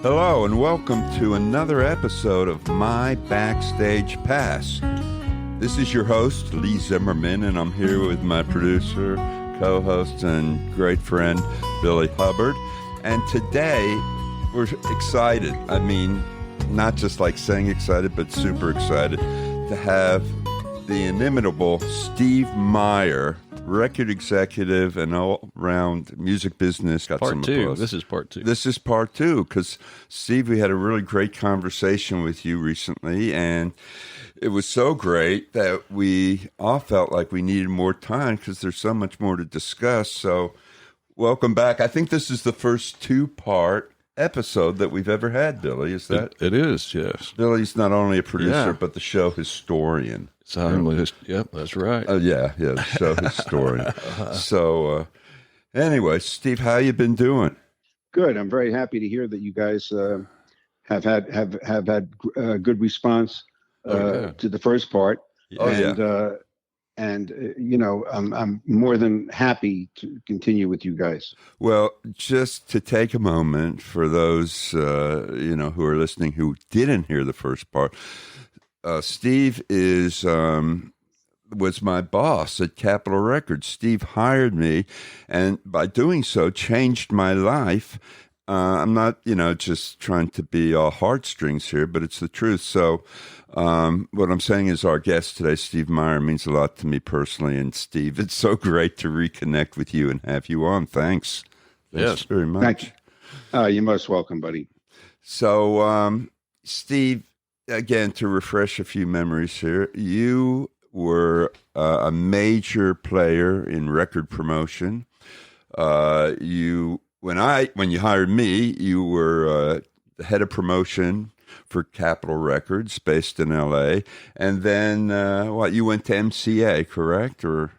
Hello and welcome to another episode of My Backstage Pass. This is your host, Lee Zimmerman, and I'm here with my producer, co-host, and great friend, Billy Hubbard. And today, we're excited. I mean, not just like saying excited, but super excited to have the inimitable Steve Meyer, record executive and all-round music business. Got Part two. This is part two. This is part two because, Steve, we had a really great conversation with you recently, and it was so great that we all felt like we needed more time because there's so much more to discuss. So welcome back. I think this is the first two-part episode that we've ever had, Billy. Is that? It is, yes. Billy's not only a producer, Yeah. but the show historian. Yep, that's right. Yeah, the show historian. So anyway, Steve, how you been doing? Good. I'm very happy to hear that you guys have had good response to the first part. I'm more than happy to continue with you guys. Well, just to take a moment for those who are listening who didn't hear the first part, Steve was my boss at Capitol Records. Steve hired me, and by doing so, changed my life. I'm not, just trying to be all heartstrings here, but it's the truth. So what I'm saying is our guest today, Steve Meyer, means a lot to me personally. And Steve, it's so great to reconnect with you and have you on. Thanks. Thanks very much. Thank you. You're most welcome, buddy. So, Steve, again, to refresh a few memories here, you were a major player in record promotion. When you hired me, you were the head of promotion for Capitol Records, based in L.A. And then, you went to MCA, correct? Or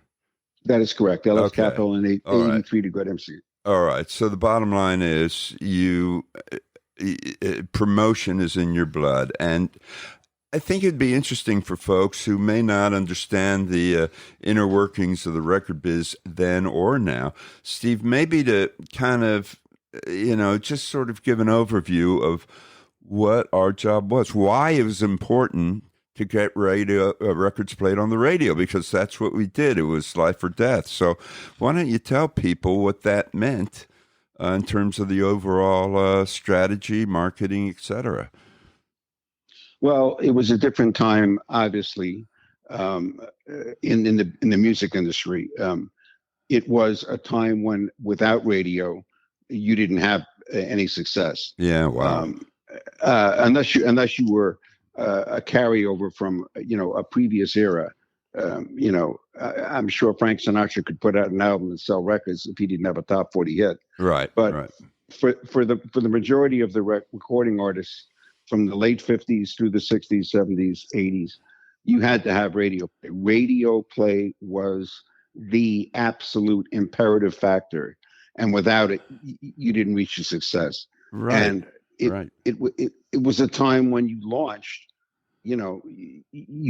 that is correct. I left Okay. Capitol in 83 to go to MCA. All right. So the bottom line is promotion is in your blood. And I think it'd be interesting for folks who may not understand the inner workings of the record biz then or now, Steve, maybe to kind of, just sort of give an overview of what our job was, why it was important to get radio records played on the radio, because that's what we did. It was life or death. So why don't you tell people what that meant in terms of the overall strategy, marketing, et cetera? Well, it was a different time, obviously, in the music industry. It was a time when, without radio, you didn't have any success. Yeah, wow. Unless you were a carryover from a previous era. I'm sure Frank Sinatra could put out an album and sell records if he didn't have a top 40 hit. Right. But right. for the majority of the recording artists from the late 50s through the 60s, 70s, 80s, you had to have radio play. Radio play was the absolute imperative factor, and without it, you didn't reach your success. Right. And it was a time when you launched. You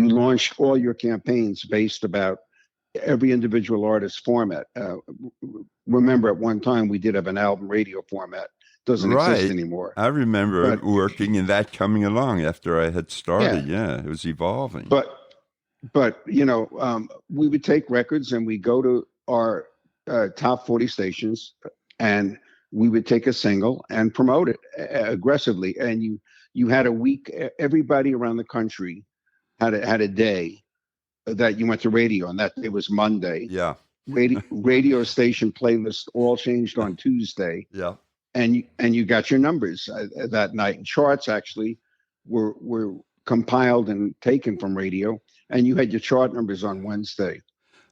launched all your campaigns based about every individual artist format. Remember, at one time we did have an album radio format. Doesn't exist anymore. I remember working in that, coming along after I had started. Yeah, it was evolving. But we would take records and we go to our top 40 stations, and we would take a single and promote it aggressively. And you had a week. Everybody around the country had a day that you went to radio, and that day was Monday. Yeah. Radio station playlist all changed on Tuesday. Yeah. And you got your numbers that night. And charts actually were compiled and taken from radio, and you had your chart numbers on Wednesday.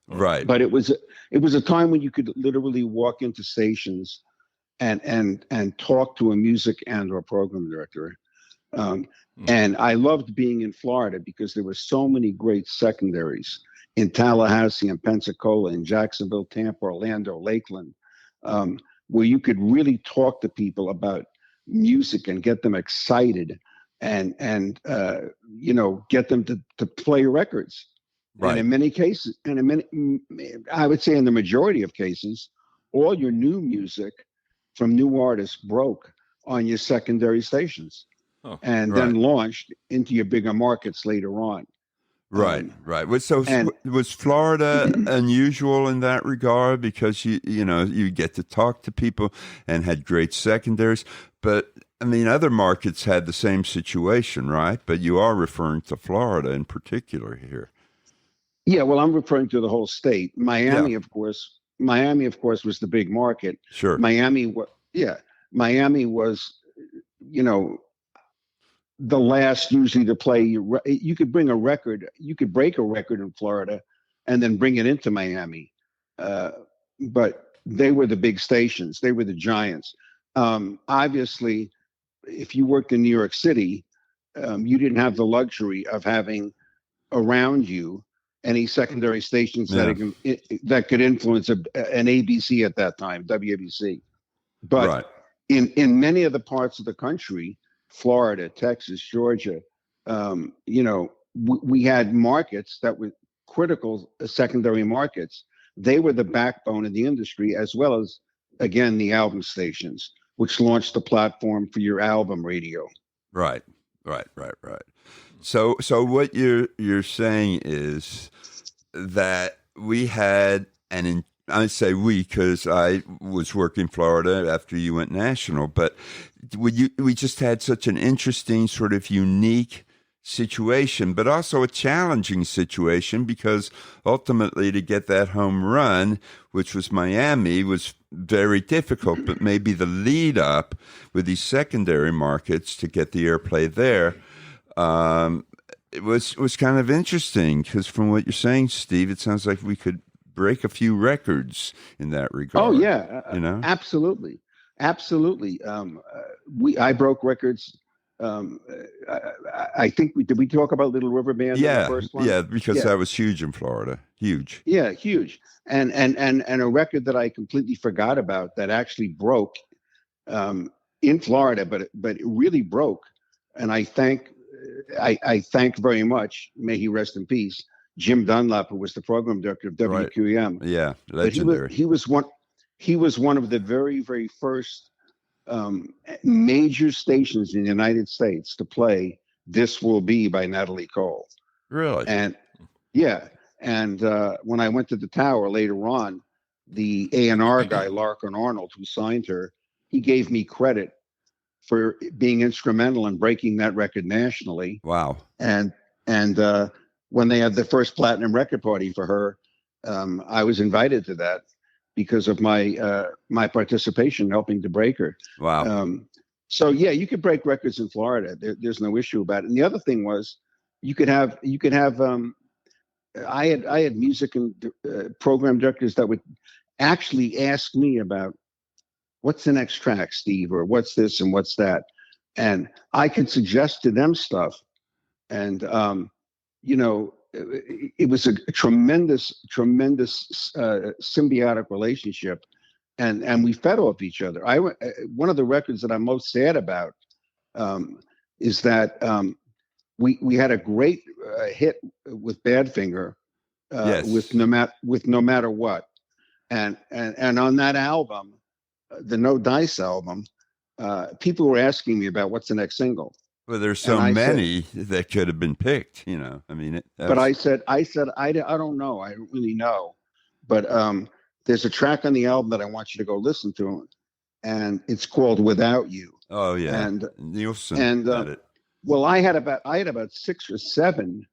Right. But it was a time when you could literally walk into stations and talk to a music and or program director. And I loved being in Florida because there were so many great secondaries in Tallahassee and Pensacola, in Jacksonville, Tampa, Orlando, Lakeland, where you could really talk to people about music and get them excited and get them to play records. Right. And in many cases, I would say in the majority of cases, all your new music from new artists broke on your secondary stations, Oh, and then launched into your bigger markets later on. Right, right. And Was Florida unusual in that regard because you get to talk to people and had great secondaries, but I mean other markets had the same situation, right? But you are referring to Florida in particular here. yeah, well, I'm referring to the whole state. Yeah, Miami, of course, was the big market. sure. Miami was, you know, the last usually to play. You could bring a record, you could break a record in Florida, and then bring it into Miami. Uh, but they were the big stations. They were the giants. Obviously, if you worked in New York City, you didn't have the luxury of having around you any secondary stations Yeah, that could influence an ABC at that time, WABC. But right. in many of the parts of the country, Florida, Texas, Georgia, we had markets that were critical secondary markets. They were the backbone of the industry, as well as, again, the album stations, which launched the platform for your album radio. Right, right, right, right. So what you're saying is that we had I say we because I was working Florida after you went national, but we just had such an interesting sort of unique situation, but also a challenging situation because ultimately to get that home run, which was Miami, was very difficult, but maybe the lead up with these secondary markets to get the airplay there, it was kind of interesting because from what you're saying, Steve, it sounds like we could break a few records in that regard. Oh yeah, you know, absolutely, absolutely. I broke records. I think did we talk about Little River Band in the first one? yeah, because Yeah, that was huge in Florida, huge. yeah, huge. And a record that I completely forgot about that actually broke in Florida, but it really broke. And I thank very much, may he rest in peace, Jim Dunlap, who was the program director of Right. WQEM. Yeah, But legendary. he was one of the very, very first major stations in the United States to play "This Will Be" by Natalie Cole. Really? And yeah, and when I went to the Tower later on, the A&R guy, Larkin Arnold, who signed her, he gave me credit for being instrumental in breaking that record nationally. Wow. And when they had the first platinum record party for her, I was invited to that because of my participation helping to break her. Wow. So yeah, you could break records in Florida. There's no issue about it. And the other thing was, you could have. I had music and program directors that would actually ask me about what's the next track, Steve, or what's this and what's that, and I could suggest to them stuff. And it was a tremendous symbiotic relationship, and we fed off each other. One of the records that I'm most sad about is that we had a great hit with Badfinger, Yes. with No Matter What, and on that album, the No Dice album, people were asking me about what's the next single. Well, there's so many that could have been picked. I mean, but I said I don't know. I don't really know, but there's a track on the album that I want you to go listen to, and it's called "Without You." Oh yeah, and Nielsen had it. Well, I had about 6 or 7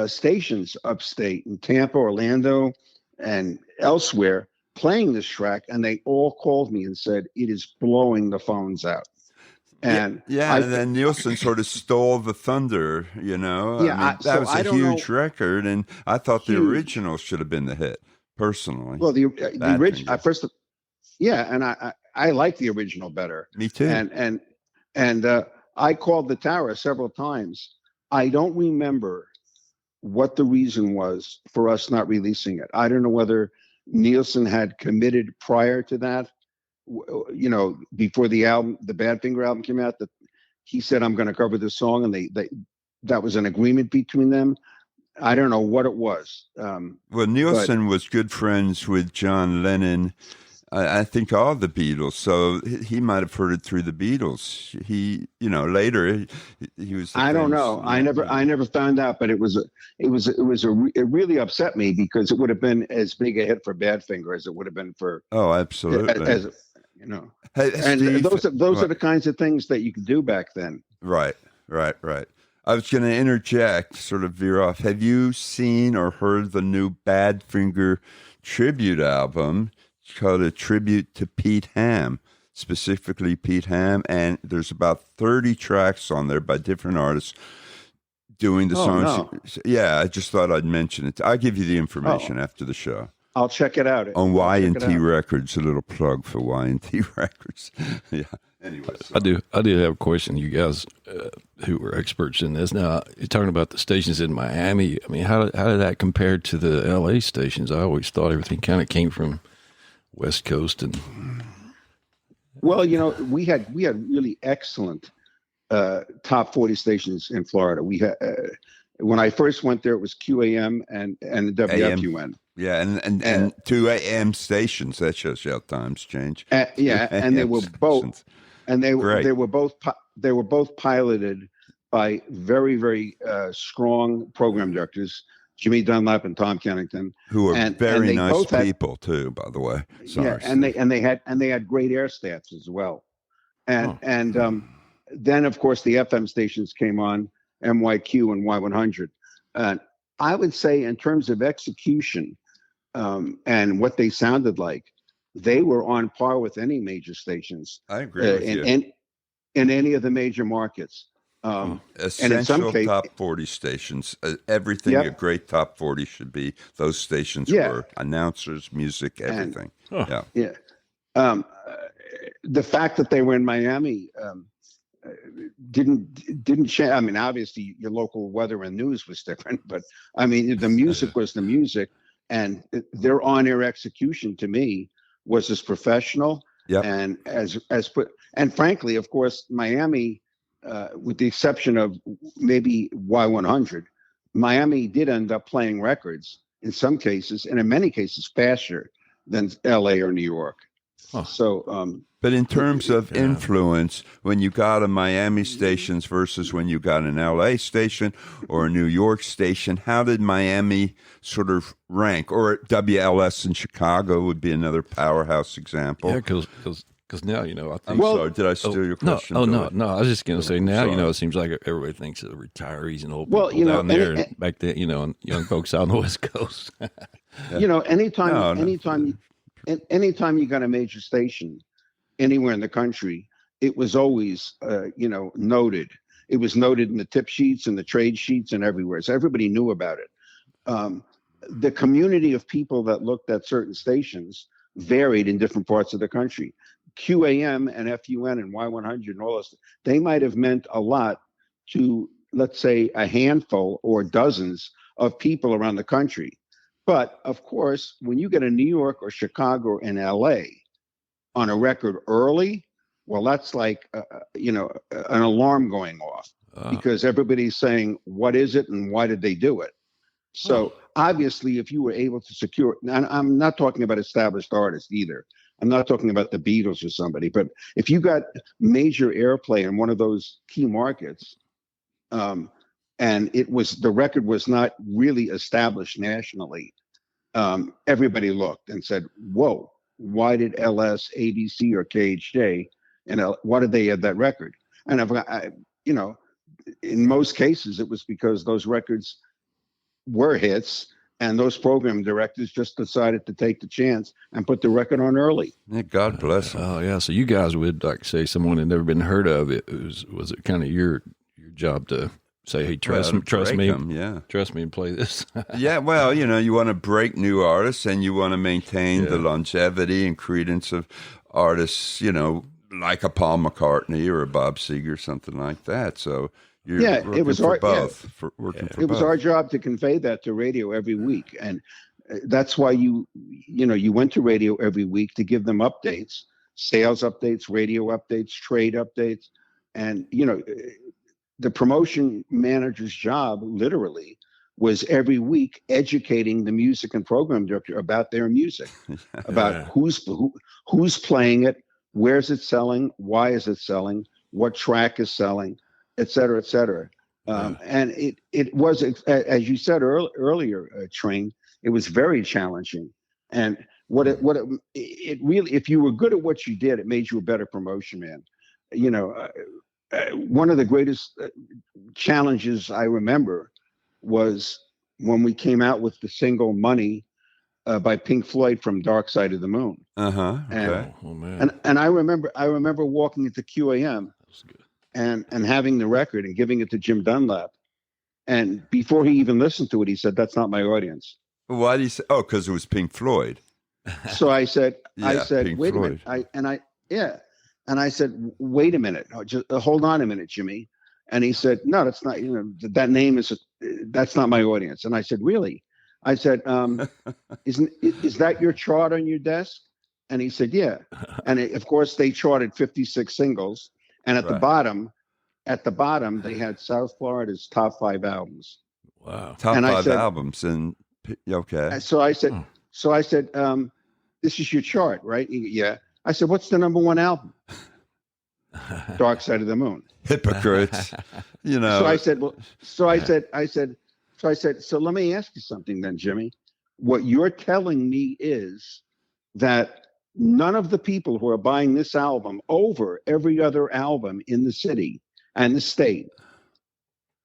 stations upstate in Tampa, Orlando, and elsewhere playing this track, and they all called me and said it is blowing the phones out. And and then Nielsen sort of stole the thunder, Yeah, that was a huge record, and I thought the original should have been the hit, personally. Well, the original first, and I like the original better. Me too. And I called the Tower several times. I don't remember what the reason was for us not releasing it. I don't know whether Nielsen had committed prior to that, before the Badfinger album came out, that he said, I'm going to cover this song, and that was an agreement between them. I don't know what it was. Well, Nielsen was good friends with John Lennon, I think all the Beatles. So he might have heard it through the Beatles. He, later he was. I don't know. I never found out, but it really upset me because it would have been as big a hit for Badfinger as it would have been for. Oh, absolutely. Hey, and Steve, those are the kinds of things that you could do back then. Right. I was going to interject, sort of veer off. Have you seen or heard the new Badfinger tribute album? It's called A Tribute to Pete Ham, specifically Pete Ham, and there's about 30 tracks on there by different artists doing the songs. No. Yeah, I just thought I'd mention it. I'll give you the information after the show. I'll check it out. On Y&T Records, a little plug for Y&T Records. Yeah. Anyway, so. I do have a question. You guys who were experts in this. Now, you're talking about the stations in Miami. I mean, how did that compare to the L.A. stations? I always thought everything kind of came from West Coast. And well, we had really excellent top 40 stations in Florida. We had when I first went there, it was QAM and WFUN. Yeah, and 2 AM stations. That shows you how times change. And they were both, and they were both piloted by very, very strong program directors, Jimmy Dunlap and Tom Kennington, who are very nice people too, by the way. Sorry, yeah, and they had great air staffs as well, and then of course the FM stations came on, MYQ and Y100. I would say in terms of execution. And what they sounded like, they were on par with any major stations. I agree with you. In any of the major markets. Essential and in some case, top 40 stations. Everything a great top 40 should be. Those stations were announcers, music, everything. The fact that they were in Miami didn't change. I mean, obviously your local weather and news was different, but I mean the music was the music. And their on-air execution, to me, was as professional and and frankly, of course, Miami, with the exception of maybe Y100, Miami did end up playing records in some cases, and in many cases, faster than LA or New York. So, but in terms of influence, when you got a Miami stations versus when you got an LA station or a New York station, how did Miami sort of rank? Or WLS in Chicago would be another powerhouse example. Yeah, because now, I think... I'm sorry, did I steal your question? No. I was just going to say now, it seems like everybody thinks of the retirees and old people down there. And back then, and young folks out on the West Coast. Anytime you got a major station anywhere in the country, it was always, noted. It was noted in the tip sheets and the trade sheets and everywhere. So everybody knew about it. The community of people that looked at certain stations varied in different parts of the country. QAM and FUN and Y100 and all this, they might have meant a lot to, let's say, a handful or dozens of people around the country. But of course, when you get a New York or Chicago and LA on a record early, well, that's like, an alarm going off because everybody's saying, what is it and why did they do it? So obviously, if you were able to secure, and I'm not talking about established artists either. I'm not talking about the Beatles or somebody, but if you got major airplay in one of those key markets, and the record was not really established nationally, everybody looked and said, whoa, why did LS, ABC, or KHJ, why did they have that record? And in most cases, it was because those records were hits, and those program directors just decided to take the chance and put the record on early. Yeah, God bless them. Oh yeah, so you guys would say someone had never been heard of. Was it kind of your job to say, hey, trust me, trust me and play this? Yeah, well, you want to break new artists and you want to maintain the longevity and credence of artists, like a Paul McCartney or a Bob Seger, something like that. So it was our job to convey that to radio every week, and that's why you went to radio every week to give them updates, sales updates, radio updates, trade updates, and the promotion manager's job literally was every week educating the music and program director about their music, about who's playing it, where's it selling, why is it selling, what track is selling, et cetera, et cetera. And it was, as you said earlier, Train, it was very challenging. And it really, if you were good at what you did, it made you a better promotion man. You know, one of the greatest challenges I remember was when we came out with the single "Money" by Pink Floyd from Dark Side of the Moon. Okay. And I remember walking into QAM and having the record and giving it to Jim Dunlap. And before he even listened to it, he said, "That's not my audience." Why do you say? Oh, because it was Pink Floyd. So I said, Pink "Wait Floyd. a minute." And I said, "Wait a minute. Just hold on a minute, Jimmy." And he said, "No, that's not. You know, that name that's not my audience." And I said, "Really?" I said, "Is that your chart on your desk?" And he said, "Yeah." And of course, they charted 56 singles, and at the bottom, they had South Florida's top 5 albums. Wow. Top 5 albums, and okay. So I said, "This is your chart, right?" Yeah. I said, "What's the number 1 album?" Dark Side of the Moon. Hypocrites, you know. So I said, "So let me ask you something then, Jimmy. What you're telling me is that none of the people who are buying this album over every other album in the city and the state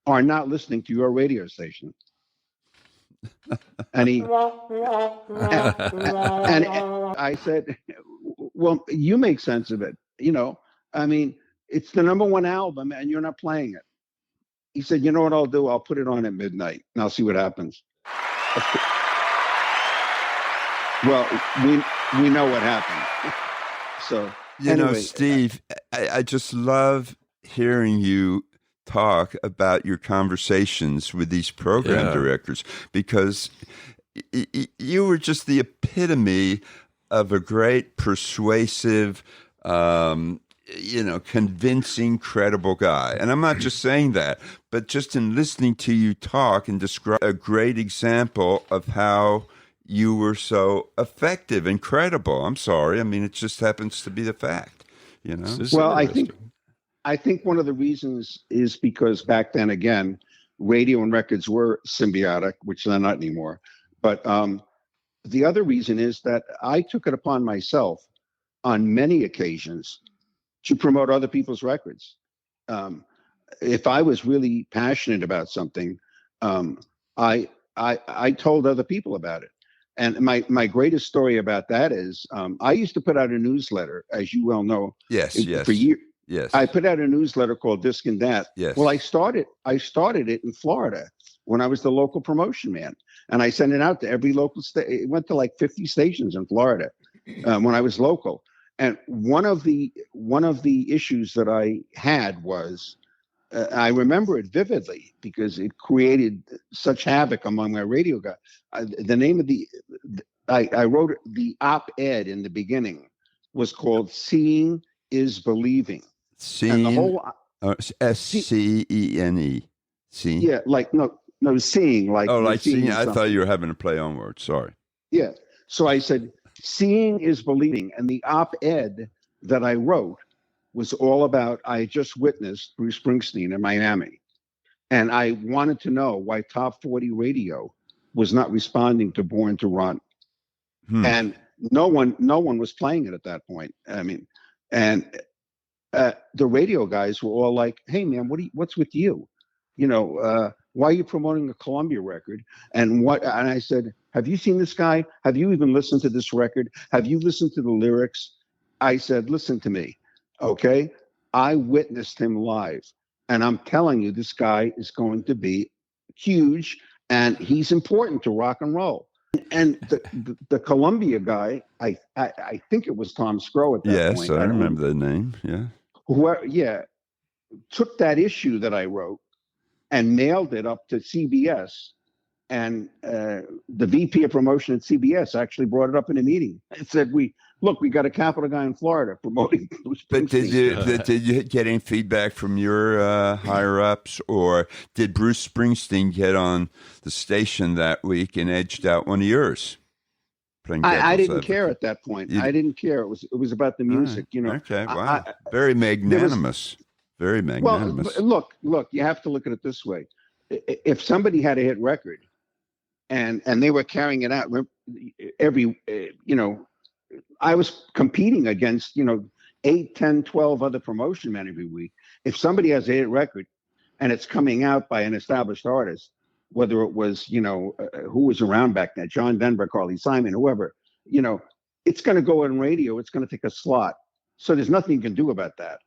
are not listening to your radio station." And I said, "Well, you make sense of it. You know, I mean, it's the number 1 album and you're not playing it." He said, "You know what I'll do? I'll put it on at midnight and I'll see what happens." Well, we know what happened. So, anyway, Steve, I just love hearing you talk about your conversations with these program directors, because you were just the epitome of a great, persuasive, convincing, credible guy. And I'm not just saying that, but just in listening to you talk and describe a great example of how you were so effective and credible. I'm sorry. I mean, it just happens to be the fact, you know? Well, I think one of the reasons is because back then, again, radio and records were symbiotic, which they're not anymore. But the other reason is that I took it upon myself on many occasions to promote other people's records. If I was really passionate about something, I told other people about it. And my greatest story about that is I used to put out a newsletter, as you well know. Yes. For years. Yes. I put out a newsletter called Disc and Dat. Yes. Well, I started it in Florida when I was the local promotion man, and I sent it out to every local state. It went to like 50 stations in Florida when I was local. And one of the issues that I had was I remember it vividly because it created such havoc among my radio guys. The name of I wrote the op-ed in the beginning was called "Seeing is Believing." Seeing, and the whole SCENE. Seeing. Yeah, like no, seeing like. Oh, like seeing. I something. thought you were having a play on words. Sorry. Yeah. So I said, "Seeing is believing," and the op-ed that I wrote was all about I had just witnessed Bruce Springsteen in Miami, and I wanted to know why Top 40 radio was not responding to "Born to Run," and no one was playing it at that point. I mean, and the radio guys were all like, "Hey man, what's with you? You know, why are you promoting a Columbia record?" And I said, "Have you seen this guy? Have you even listened to this record? Have you listened to the lyrics?" I said, "Listen to me, okay? I witnessed him live, and I'm telling you, this guy is going to be huge, and he's important to rock and roll." And the Columbia guy, I think it was Tom Scrow at that point. Yes, I remember the name. Yeah. Took that issue that I wrote and mailed it up to CBS, and the VP of promotion at CBS actually brought it up in a meeting and said, we look, we got a Capitol guy in Florida promoting Bruce But Springsteen. did you get any feedback from your higher ups, or did Bruce Springsteen get on the station that week and edged out one of yours? Playing I devil's didn't care advocate. at that point. You I didn't care. It was about the All music, right. Okay. I, Wow. Very there was magnanimous. Very well, magnanimous. look. You have to look at it this way: if somebody had a hit record and they were carrying it out every, I was competing against 8, 10, 12 other promotion men every week. If somebody has a hit record and it's coming out by an established artist, whether it was, who was around back then, John Denver, Carly Simon, whoever, it's going to go on radio. It's going to take a slot. So there's nothing you can do about that.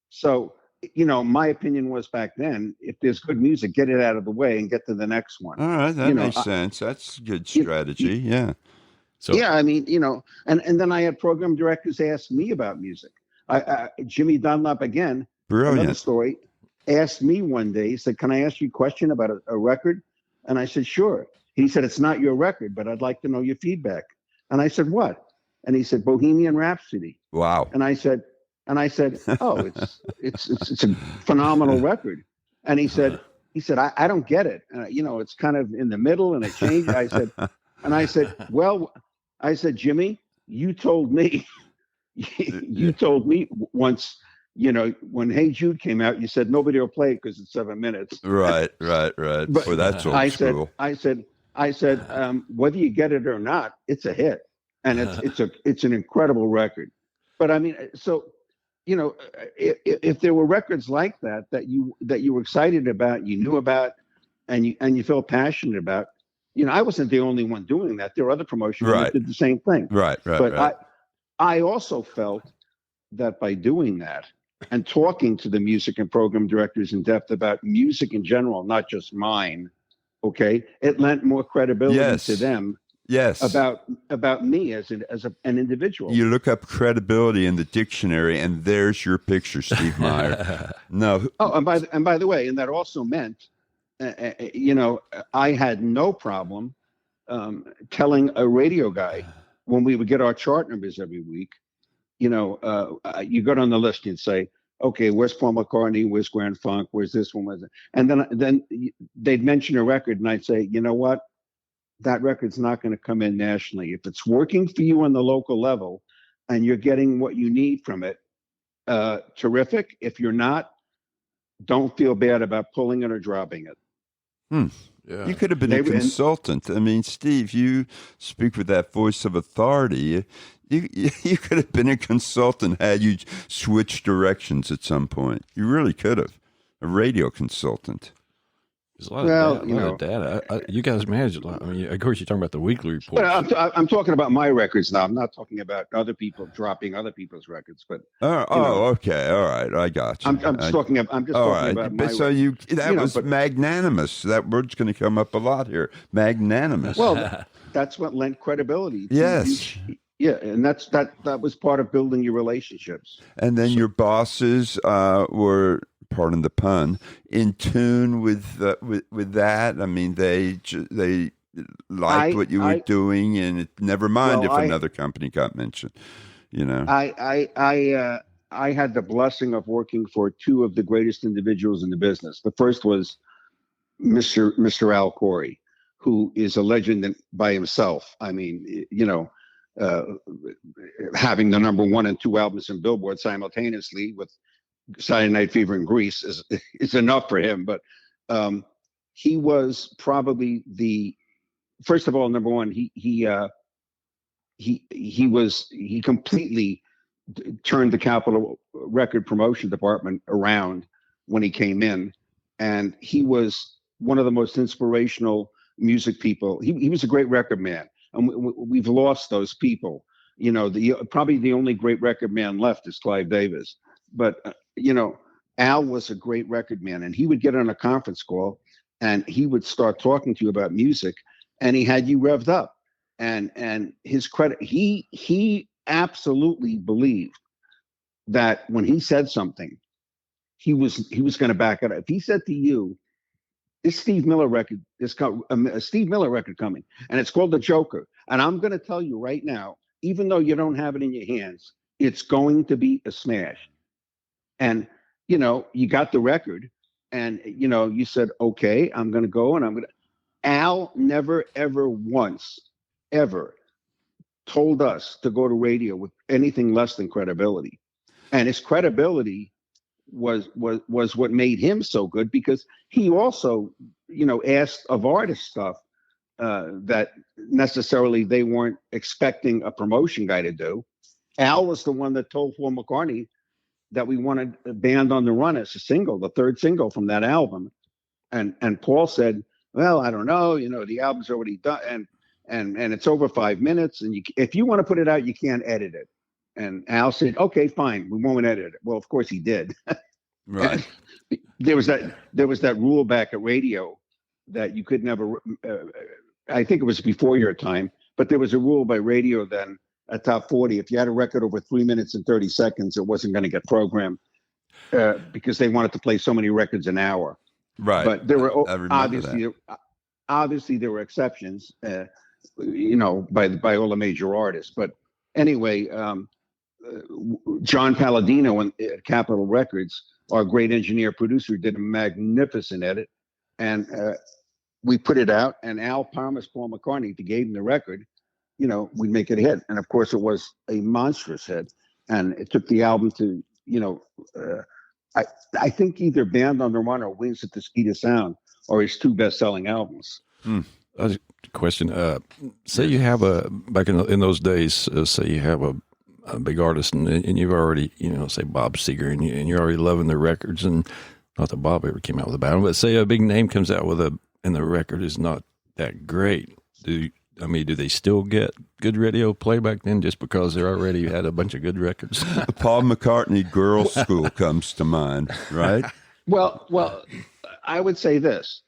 So, my opinion was back then, if there's good music, get it out of the way and get to the next one. All right. That makes sense. That's a good strategy. Yeah. So Yeah, I mean, and then I had program directors ask me about music. Jimmy Dunlop, again, another Brilliant. story, asked me one day, he said, "Can I ask you a question about a record?" And I said, "Sure." He said, "It's not your record, but I'd like to know your feedback." And I said, "What?" And he said, "Bohemian Rhapsody." Wow. And I said, "Oh, it's a phenomenal record." And he said, I don't get it. It's kind of in the middle and it changed. I said, "Well," I said, "Jimmy, you told me, you told me once, when Hey Jude came out, you said nobody will play it because it's 7 minutes." Right. But well, that's old school. I said, whether you get it or not, it's a hit, and it's an incredible record. But I mean, so if there were records like that you were excited about, you knew about, and you felt passionate about, I wasn't the only one doing that. There were other promotions that did the same thing. Right. But I also felt that by doing that and talking to the music and program directors in depth about music in general, not just mine, okay, it lent more credibility to them. Yes. About me as an individual. You look up credibility in the dictionary, and there's your picture, Steve Meyer. No. Oh, and by the way, and that also meant, I had no problem telling a radio guy when we would get our chart numbers every week. You got on the list, you'd say, "Okay, where's Paul McCartney? Where's Grand Funk? Where's this one? Where's it?" And then they'd mention a record, and I'd say, "You know what? That record's not going to come in nationally. If it's working for you on the local level and you're getting what you need from it, terrific. If you're not, don't feel bad about pulling it or dropping it." yeah. You could have been a consultant. I mean, Steve, you speak with that voice of authority. You could have been a consultant had you switched directions at some point. You really could have. A radio consultant. There's a lot of data. You guys manage a lot. I mean, of course, you're talking about the weekly report. But I'm talking about my records now. I'm not talking about other people dropping other people's records. But okay, all right, I got you. I'm just talking about my. So that was magnanimous. That word's going to come up a lot here. Magnanimous. Well, that's what lent credibility. Yes. Yeah, and that was part of building your relationships. And then your bosses were, pardon the pun, in tune with that. I mean, they liked what you were doing, and never mind if another company got mentioned. I had the blessing of working for two of the greatest individuals in the business. The first was Mr. Al Corey, who is a legend by himself. I mean, having the number 1 and 2 albums in Billboard simultaneously with Saturday Night Fever in Greece is enough for him. But he was probably first of all, number one, he completely turned the Capitol record promotion department around when he came in, and he was one of the most inspirational music people. He was a great record man, and we've lost those people. Probably the only great record man left is Clive Davis. But Al was a great record man, and he would get on a conference call and he would start talking to you about music, and he had you revved up. And his credit, he absolutely believed that when he said something, he was going to back it up. If he said to you, "This Steve Miller record, a Steve Miller record coming, and it's called The Joker, and I'm going to tell you right now even though you don't have it in your hands, it's going to be a smash. And, you got the record and, you said, okay, I'm going to go and I'm going to. Al never, ever once, ever told us to go to radio with anything less than credibility. And his credibility was what made him so good, because he also, asked of artists stuff that necessarily they weren't expecting a promotion guy to do. Al was the one that told Paul McCartney that we wanted a Band on the Run as a single, the third single from that album. And Paul said, well, I don't know, the album's already done and it's over 5 minutes. And if you want to put it out, you can't edit it. And Al said, okay, fine, we won't edit it. Well, of course he did. Right. There was that rule back at radio that you could never, I think it was before your time, but there was a rule by radio then at Top 40. If you had a record over 3 minutes and 30 seconds, it wasn't going to get programmed because they wanted to play so many records an hour. Right. But there were obviously there were exceptions, by all the major artists. But anyway, John Palladino at Capitol Records, our great engineer producer, did a magnificent edit, and we put it out. And Al promised Paul McCartney, if he gave him the record, we'd make it a hit. And of course, it was a monstrous hit, and it took the album to, I think either Band on the Run or Wings at the Speed of Sound are his two best-selling albums. Question: say you have back in those days, say you have a big artist, and you've already, say Bob Seger, and you're already loving the records, and not that Bob ever came out with a bad one, but say a big name comes out with and the record is not that great. Do they still get good radio play back then just because they already had a bunch of good records? Paul McCartney Girls' School comes to mind, right? Well, I would say this.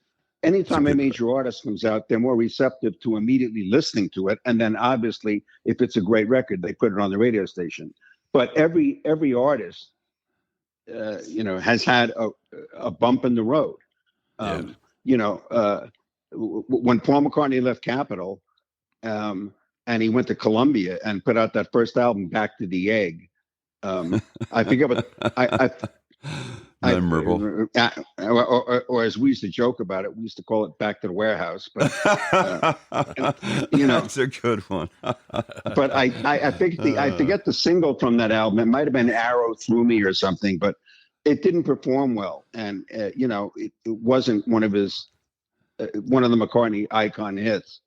Anytime a major artist comes out, they're more receptive to immediately listening to it. And then obviously, if it's a great record, they put it on the radio station. But every artist, has had a bump in the road. When Paul McCartney left Capitol, and he went to Columbia and put out that first album, Back to the Egg. I forget what memorable. Or as we used to joke about it, we used to call it Back to the Warehouse. But that's a good one. But I forget the single from that album. It might have been Arrow Through Me or something, but it didn't perform well, and it wasn't one of the McCartney icon hits.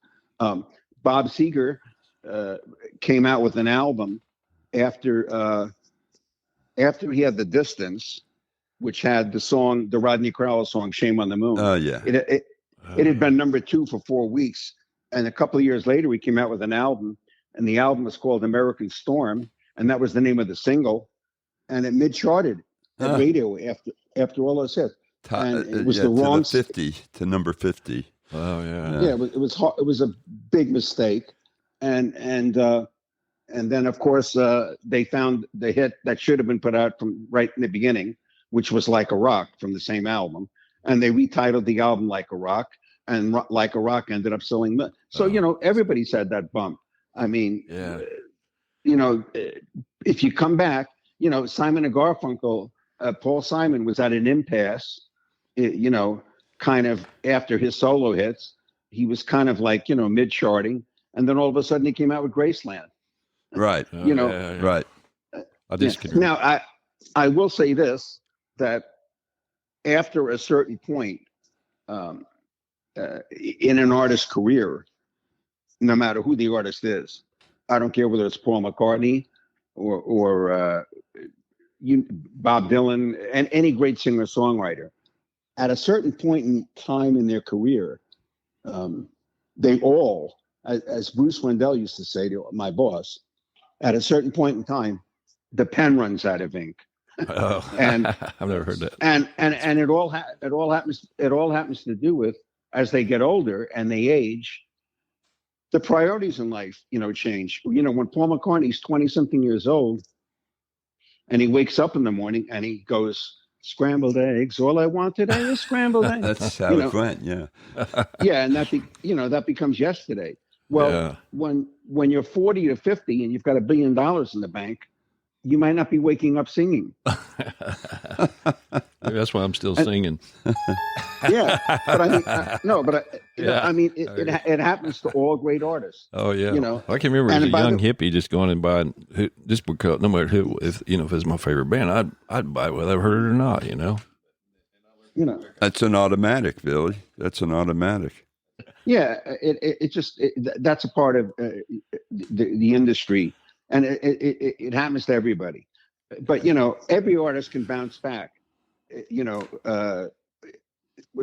Bob Seger came out with an album after he had The Distance, which had the Rodney Crowell song "Shame on the Moon." Oh yeah. It had been number 2 for 4 weeks, and a couple of years later, he came out with an album, and the album was called "American Storm," and that was the name of the single, and it mid-charted at radio after all those hits. And it was the wrong to number 50. Oh yeah. Yeah, it was hard. It was a big mistake, and then of course they found the hit that should have been put out from right in the beginning, which was "Like a Rock" from the same album, and they retitled the album "Like a Rock," and "Like a Rock" ended up selling. So everybody's had that bump. I mean, if you come back, Simon and Garfunkel, Paul Simon was at an impasse, kind of after his solo hits. He was kind of like, mid-charting, and then all of a sudden he came out with Graceland. Right. Right. I just Now, I will say this, that after a certain point in an artist's career, no matter who the artist is, I don't care whether it's Paul McCartney or Bob Dylan and any great singer-songwriter, at a certain point in time in their career, they all, as Bruce Wendell used to say to my boss, at a certain point in time, the pen runs out of ink. Oh, and I've never heard that. And it all happens to do with, as they get older and they age, the priorities in life, change. When Paul McCartney's 20-something years old, and he wakes up in the morning and he goes, "Scrambled eggs. All I want today is scrambled eggs." That's how it went. Yeah. Yeah, and that becomes yesterday. Well, Yeah. when you're 40 to 50 and you've got $1 billion in the bank, you might not be waking up singing. Maybe that's why I'm still And, singing. yeah, but I mean, no, but Yeah. I mean, it happens to all great artists. Oh yeah. You know, I can remember as a by young hippie just going and buying just because no matter who, if it's my favorite band, I'd buy it whether I've heard it or not. you know, That's an automatic, Billy. That's an automatic. yeah, that's a part of the industry, and it happens to everybody. But every artist can bounce back. You know,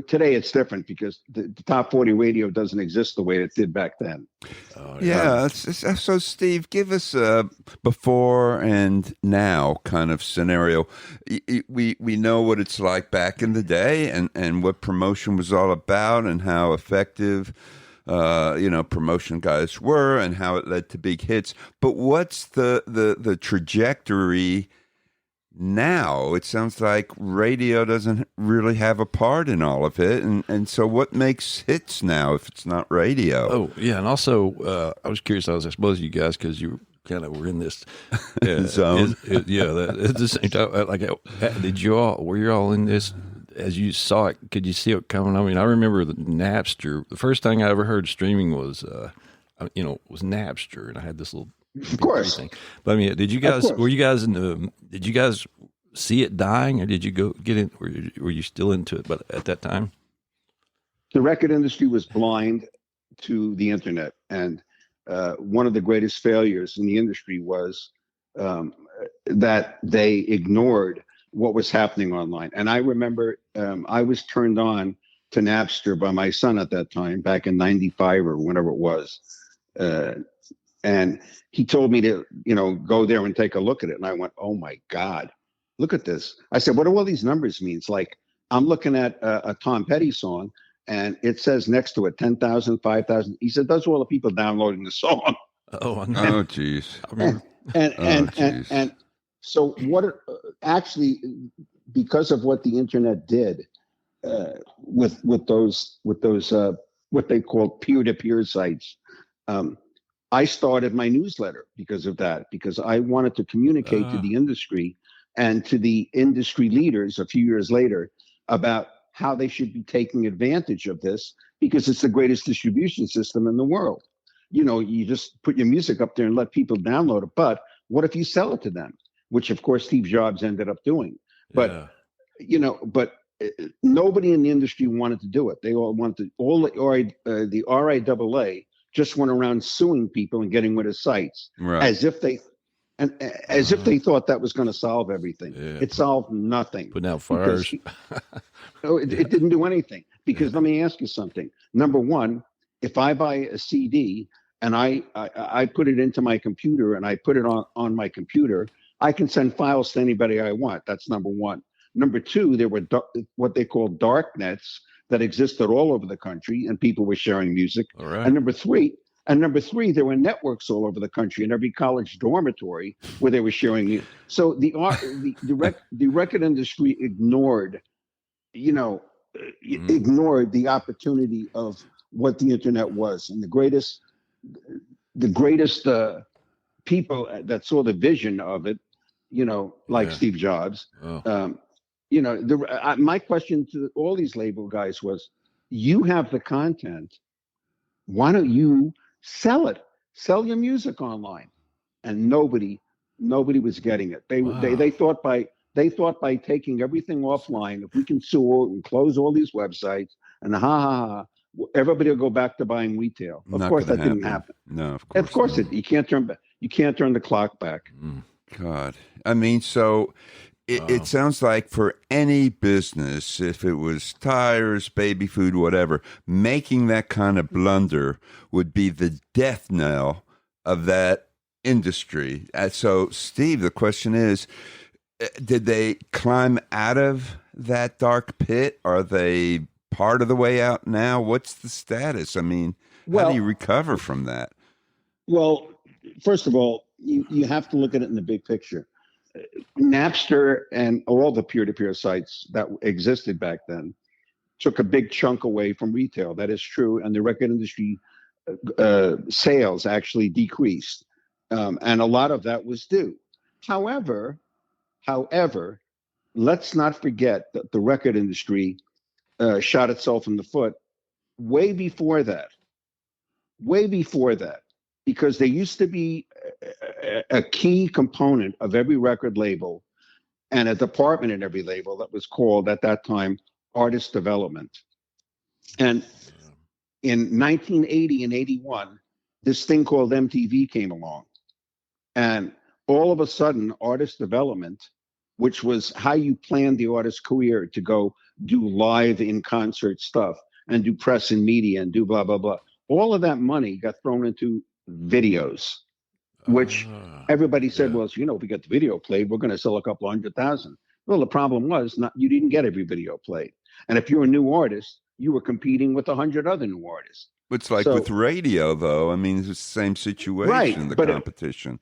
today it's different because the top 40 radio doesn't exist the way it did back then. Oh, Yeah. So, Steve, give us a before and now kind of scenario. We know what it's like back in the day, and what promotion was all about, and how effective, promotion guys were, and how it led to big hits. But what's the trajectory now? It sounds like radio doesn't really have a part in all of it, and so what makes hits now if it's not radio? Oh yeah, and also I was curious. I suppose you guys, because you kind of were in this Zone. at the same time. Were you all in this as you saw it? Could you see it coming? I mean, I remember the Napster. The first thing I ever heard streaming was Napster, and I had this little. Of course. Thing. But I mean, did you guys? Did you guys see it dying, or did you go get in? Were you still into it? But at that time, The record industry was blind to the internet, and one of the greatest failures in the industry was that they ignored what was happening online. And I remember I was turned on to Napster by my son at that time, back in '95 or whenever it was. And he told me to, go there and take a look at it. And I went, oh my God, look at this. I said, what do all these numbers mean? It's like, I'm looking at a Tom Petty song and it says next to it, 10,000, 5,000. He said, those are all the people downloading the song. oh, I know. Oh, geez. I remember. And so actually, because of what the internet did with those what they call peer-to-peer sites, I started my newsletter because of that, because I wanted to communicate to the industry and to the industry leaders a few years later about how they should be taking advantage of this, because it's the greatest distribution system in the world. You just put your music up there and let people download it. But what if you sell it to them? Which, of course, Steve Jobs ended up doing. But, nobody in the industry wanted to do it. They all wanted the RIAA just went around suing people and getting rid of sites, Right. as if they thought that was going to solve everything. Yeah. It solved nothing. Putting out fires. It didn't do anything. Because let me ask you something. Number one, if I buy a CD and I put it into my computer and I put it on my computer, I can send files to anybody I want. That's number one. Number two, there were what they call dark nets that existed all over the country, and people were sharing music. All right. And number three, there were networks all over the country in every college dormitory where they were sharing music. So the record industry ignored the opportunity of what the internet was, and the greatest people that saw the vision of it, like Steve Jobs. Oh. My question to all these label guys was, you have the content, why don't you sell it? Sell your music online. And nobody was getting it. They thought by taking everything offline, if we can sue and close all these websites, and everybody will go back to buying retail. Of course, that didn't happen. No, of course. Of course, you can't turn back. You can't turn the clock back. God, I mean, so it sounds like for any business, if it was tires, baby food, whatever, making that kind of blunder would be the death knell of that industry. So, Steve, the question is, did they climb out of that dark pit? Are they part of the way out now? What's the status? I mean, how do you recover from that? Well, first of all, you have to look at it in the big picture. Napster and all the peer-to-peer sites that existed back then took a big chunk away from retail. That is true. And the record industry sales actually decreased, and a lot of that was due. However, however, let's not forget that the record industry shot itself in the foot way before that, way before that, because there used to be a key component of every record label and a department in every label that was called at that time artist development. And in 1980 and 81, this thing called MTV came along. And all of a sudden, artist development, which was how you planned the artist's career to go do live in concert stuff and do press and media and do blah, blah, blah. All of that money got thrown into videos, which everybody said, well, you know, if we get the video played, we're going to sell a couple 100,000. Well, the problem was you didn't get every video played. And if you're a new artist, you were competing with 100 other new artists. It's like with radio, though. I mean, it's the same situation, right, the competition.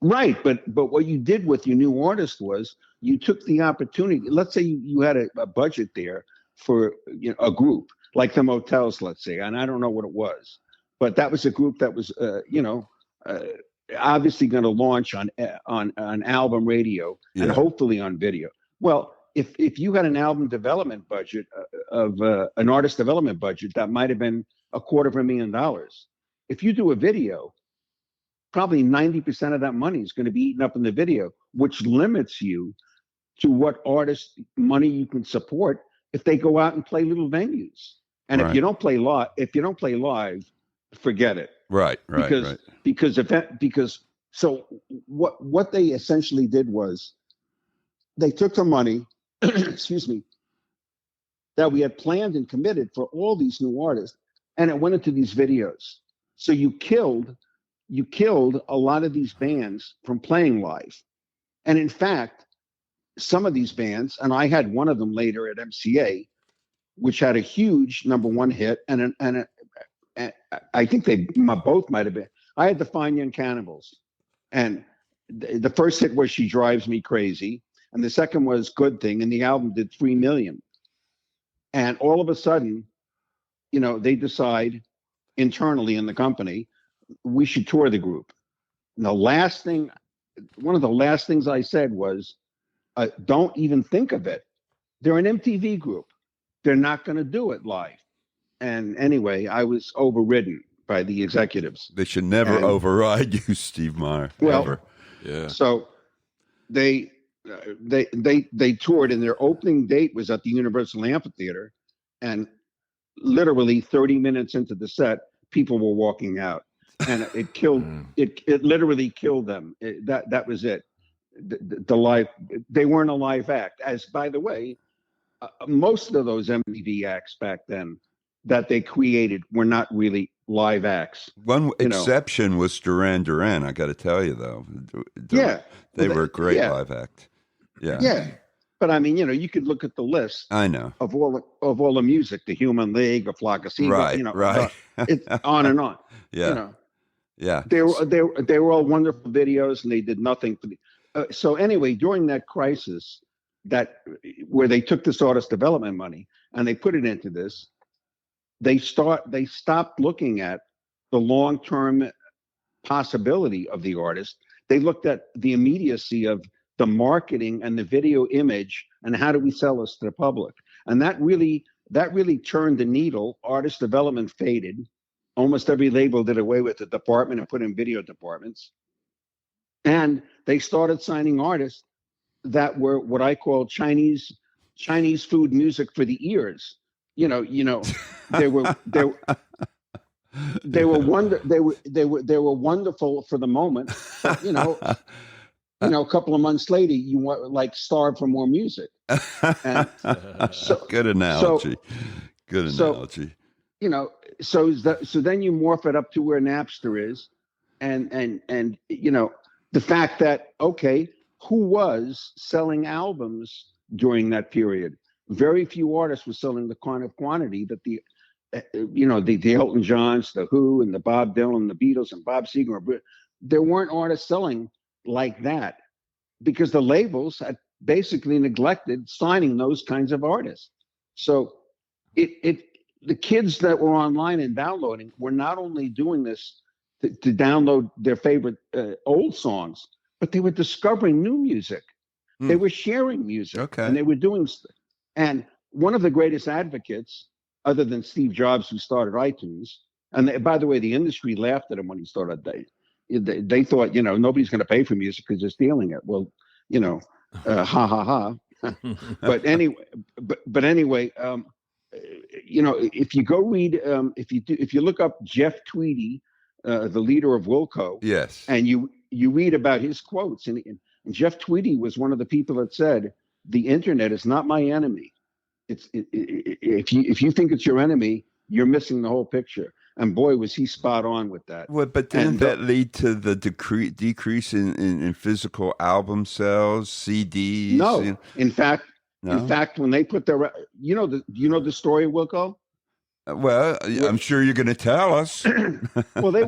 Right, but what you did with your new artist was you took the opportunity. Let's say you had a budget there for a group like the Motels, let's say, and I don't know what it was, but that was a group that was obviously going to launch on album radio and hopefully on video. Well, if you had an album development budget of an artist development budget, that might have been $250,000. If you do a video, probably 90% of that money is going to be eaten up in the video, which limits you to what artist money you can support if they go out and play little venues. And if you don't play live, forget it. Right. Because so what they essentially did was they took the money, excuse me, that we had planned and committed for all these new artists, and it went into these videos. So you killed a lot of these bands from playing live. And in fact, some of these bands, and I had one of them later at MCA, which had a huge #1 hit, and I think they both might have been. I had the Fine Young Cannibals, and the first hit was "She Drives Me Crazy," and the second was "Good Thing," and the album did 3 million. And all of a sudden, they decide internally in the company, we should tour the group. And one of the last things I said was, don't even think of it. They're an MTV group. They're not going to do it live. And anyway, I was overridden by the executives. They should never override you, Steve Meyer. Well, ever. Yeah. So they toured, and their opening date was at the Universal Amphitheater, and literally 30 minutes into the set, people were walking out, and it killed. It literally killed them. That was it. The live, they weren't a live act. As by the way, most of those MTV acts back then that they created were not really live acts. One exception was Duran Duran. I got to tell you, though. They were a great live act. Yeah. But I mean, you could look at the list. I know of all the music, the Human League, a Flock of Seagulls, right. It's on and on. Yeah. Yeah. They were all wonderful videos, and they did nothing for the. So anyway, during that crisis, where they took this artist development money and they put it into this, they stopped looking at the long-term possibility of the artist. They looked at the immediacy of the marketing and the video image, and how do we sell this to the public? And that really turned the needle. Artist development faded. Almost every label did away with the department and put in video departments. And they started signing artists that were what I call Chinese food music for the ears. They were wonderful for the moment. But, a couple of months later, you want starve for more music. And good analogy. Good analogy. So then you morph it up to where Napster is, and the fact that who was selling albums during that period? Very few artists were selling the kind of quantity that the Elton Johns, the Who, and the Bob Dylan, the Beatles, and Bob Seger. There weren't artists selling like that because the labels had basically neglected signing those kinds of artists. So it the kids that were online and downloading were not only doing this to download their favorite old songs, but they were discovering new music. They were sharing music, Okay. and they were doing. And one of the greatest advocates, other than Steve Jobs, who started iTunes, and by the way, the industry laughed at him when he started. They thought, nobody's going to pay for music because they're stealing it. Well, ha ha ha. But anyway, if you go read, if you look up Jeff Tweedy, the leader of Wilco, yes, and you read about his quotes, and Jeff Tweedy was one of the people that said, "The internet is not my enemy. If you think it's your enemy, you're missing the whole picture." And boy, was he spot on with that. Well, but didn't that lead to the decrease in physical album sales, CDs? No, in fact, when they put their, do you know the story of Wilco? Well, I'm sure you're going to tell us. Well, they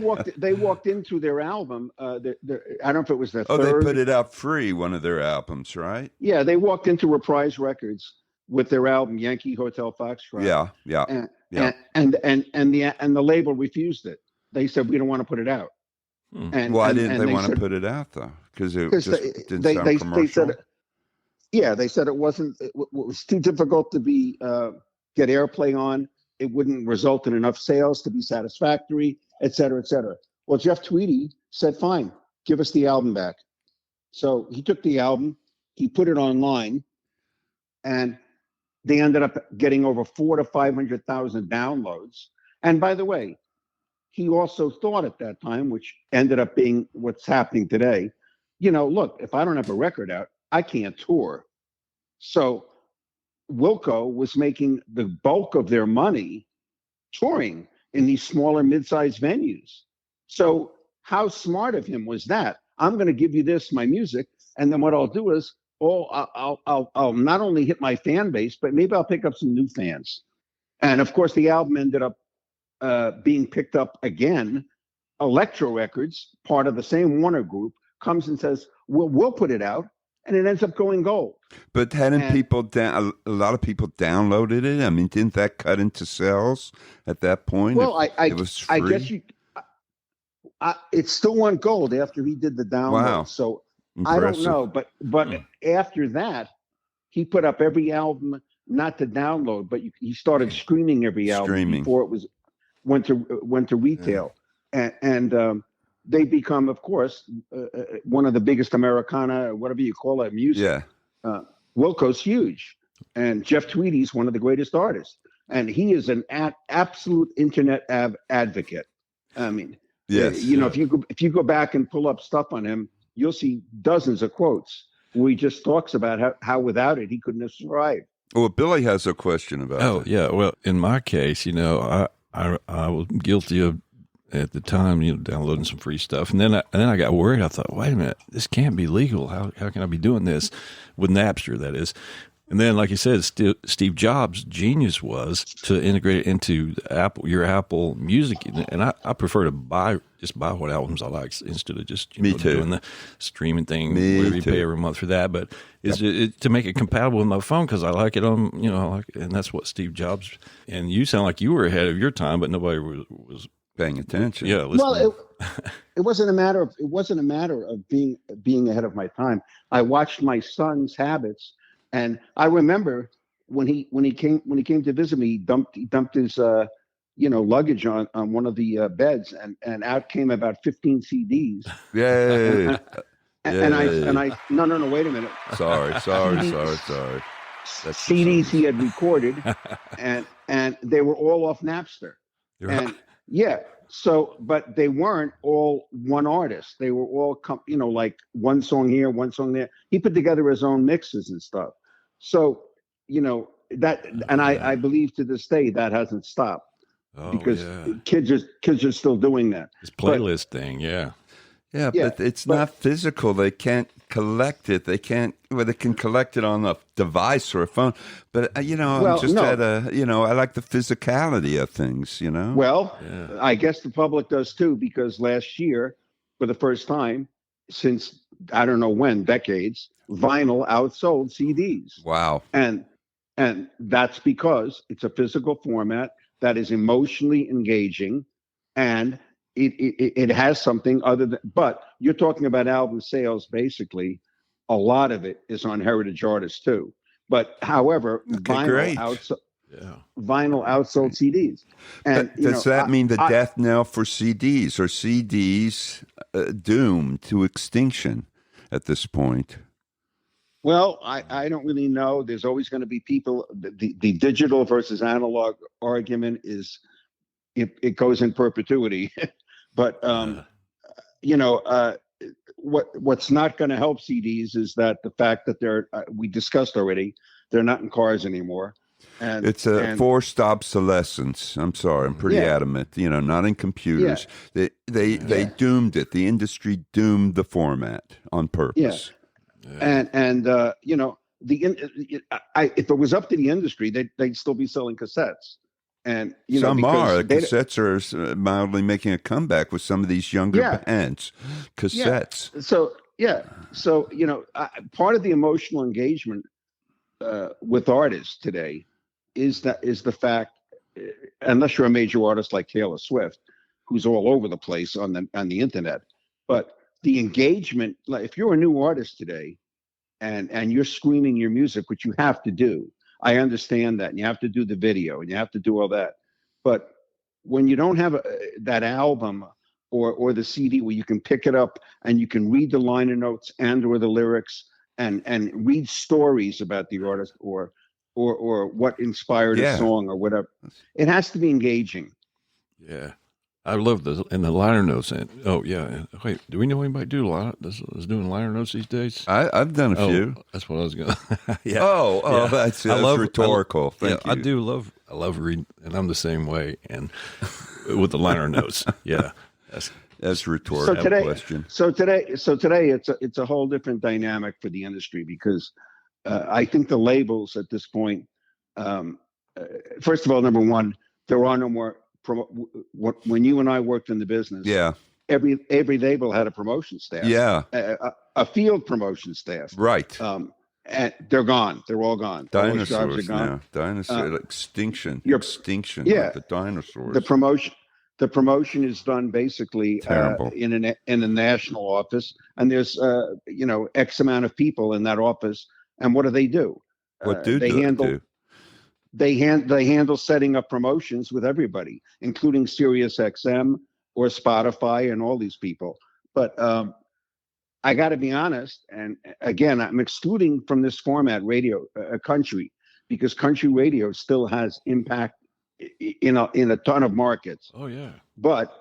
walked into their album. I don't know if it was their third. They put it out free, one of their albums, right? Yeah, they walked into Reprise Records with their album Yankee Hotel Foxtrot. Yeah. And the label refused it. They said, we don't want to put it out. And why didn't they want to put it out though? Because it just didn't sound commercial. They said it was too difficult to get airplay on. It wouldn't result in enough sales to be satisfactory, et cetera, et cetera. Well, Jeff Tweedy said, fine, give us the album back. So he took the album, he put it online, and they ended up getting over 400,000 to 500,000 downloads. And by the way, he also thought at that time, which ended up being what's happening today, look, if I don't have a record out, I can't tour. So Wilco was making the bulk of their money touring in these smaller mid-sized venues. So how smart of him was that? I'm going to give you my music, and then what I'll do is I'll not only hit my fan base, but maybe I'll pick up some new fans. And of course, the album ended up being picked up again. Electro Records, part of the same Warner Group, comes and says, we'll put it out. And it ends up going gold. But hadn't a lot of people downloaded it? I mean, didn't that cut into sales at that point? Well, it was free? I guess it still went gold after he did the download. Wow. So Impressive. I don't know, but after that, he put up every album, not to download, but he started streaming every album before it went to retail, and they become, of course, one of the biggest Americana, whatever you call it, music. Yeah. Wilco's huge, and Jeff Tweedy's one of the greatest artists, and he is an absolute internet advocate. I mean, yes. If you go back and pull up stuff on him, you'll see dozens of quotes where he just talks about how without it he couldn't have survived. Well, Billy has a question about. Oh, yeah. Well, in my case, I was guilty of, at the time, downloading some free stuff, and then I got worried. I thought, wait a minute, this can't be legal. How can I be doing this with Napster? That is, and then, like you said, Steve Jobs' genius was to integrate it into your Apple Music, and I prefer to buy what albums I like instead of just doing the streaming thing. Whatever you pay every month for that, but to make it compatible with my phone because I like it on and that's what Steve Jobs. And you sound like you were ahead of your time, but nobody was paying attention. Yeah. Listening. Well, it wasn't a matter of being ahead of my time. I watched my son's habits, and I remember when he came to visit me, he dumped his luggage on one of the beds, and out came about 15 CDs. Yay! And I no, wait a minute. Sorry. That's CDs he had recorded, and they were all off Napster. Right. And yeah, so but they weren't all one artist. They were all like one song here, one song there. He put together his own mixes and stuff. So that, and I believe to this day that hasn't stopped because kids are still doing that. This playlist thing, yeah. Yeah, but it's not physical. They can't collect it. They can collect it on a device or a phone. But I like the physicality of things. Well, I guess the public does too, because last year, for the first time since I don't know when, decades, vinyl outsold CDs. Wow. And that's because it's a physical format. that is emotionally engaging, and it has something other than. But you're talking about album sales, basically. A lot of it is on heritage artists too. But however, Okay, great. Yeah. vinyl outsold CDs. And Does that mean the death knell for CDs? Or CDs doomed to extinction at this point? Well, I don't really know. There's always going to be people. The digital versus analog argument is it goes in perpetuity. But what's not going to help CDs is that the fact that they're we discussed already, they're not in cars anymore. And it's a forced obsolescence. I'm sorry, I'm pretty adamant. Not in computers. Yeah. They doomed it. The industry doomed the format on purpose. Yeah. And if it was up to the industry, they'd still be selling cassettes. And some are. Cassettes are mildly making a comeback with some of these younger bands. Cassettes. Yeah. So part of the emotional engagement with artists today is the fact, unless you're a major artist like Taylor Swift, who's all over the place on the internet, but the engagement, like if you're a new artist today and you're screaming your music, which you have to do, I understand that, and you have to do the video and you have to do all that. But when you don't have that album or the CD where you can pick it up and you can read the liner notes or the lyrics and read stories about the artist or what inspired a song or whatever, it has to be engaging. Yeah. I love the liner notes. Wait, do we know anybody is doing liner notes these days? I've done a few. That's what I was going to. Yeah. That's rhetorical. Thank you. I love reading, and I'm the same way. And with the liner notes, that's rhetorical question. So today, it's a whole different dynamic for the industry because I think the labels at this point, first of all, number one, there are no more. When you and I worked in the business, every label had a promotion staff, a field promotion staff, right? And they're gone. They're all gone. Dinosaurs are gone. Extinction. Extinction. Yeah, like the dinosaurs. The promotion is done basically in a national office, and there's X amount of people in that office. And what do? What they handle? They handle setting up promotions with everybody, including Sirius XM or Spotify and all these people. But I got to be honest, and again, I'm excluding from this format radio country, because country radio still has impact in a ton of markets. Oh yeah. But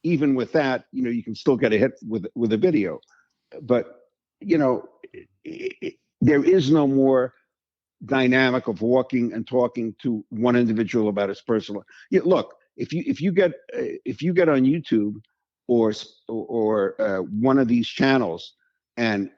even with that, you can still get a hit with a video. But there is no more dynamic of walking and talking to one individual about his personal. Look, if you get on YouTube or one of these channels and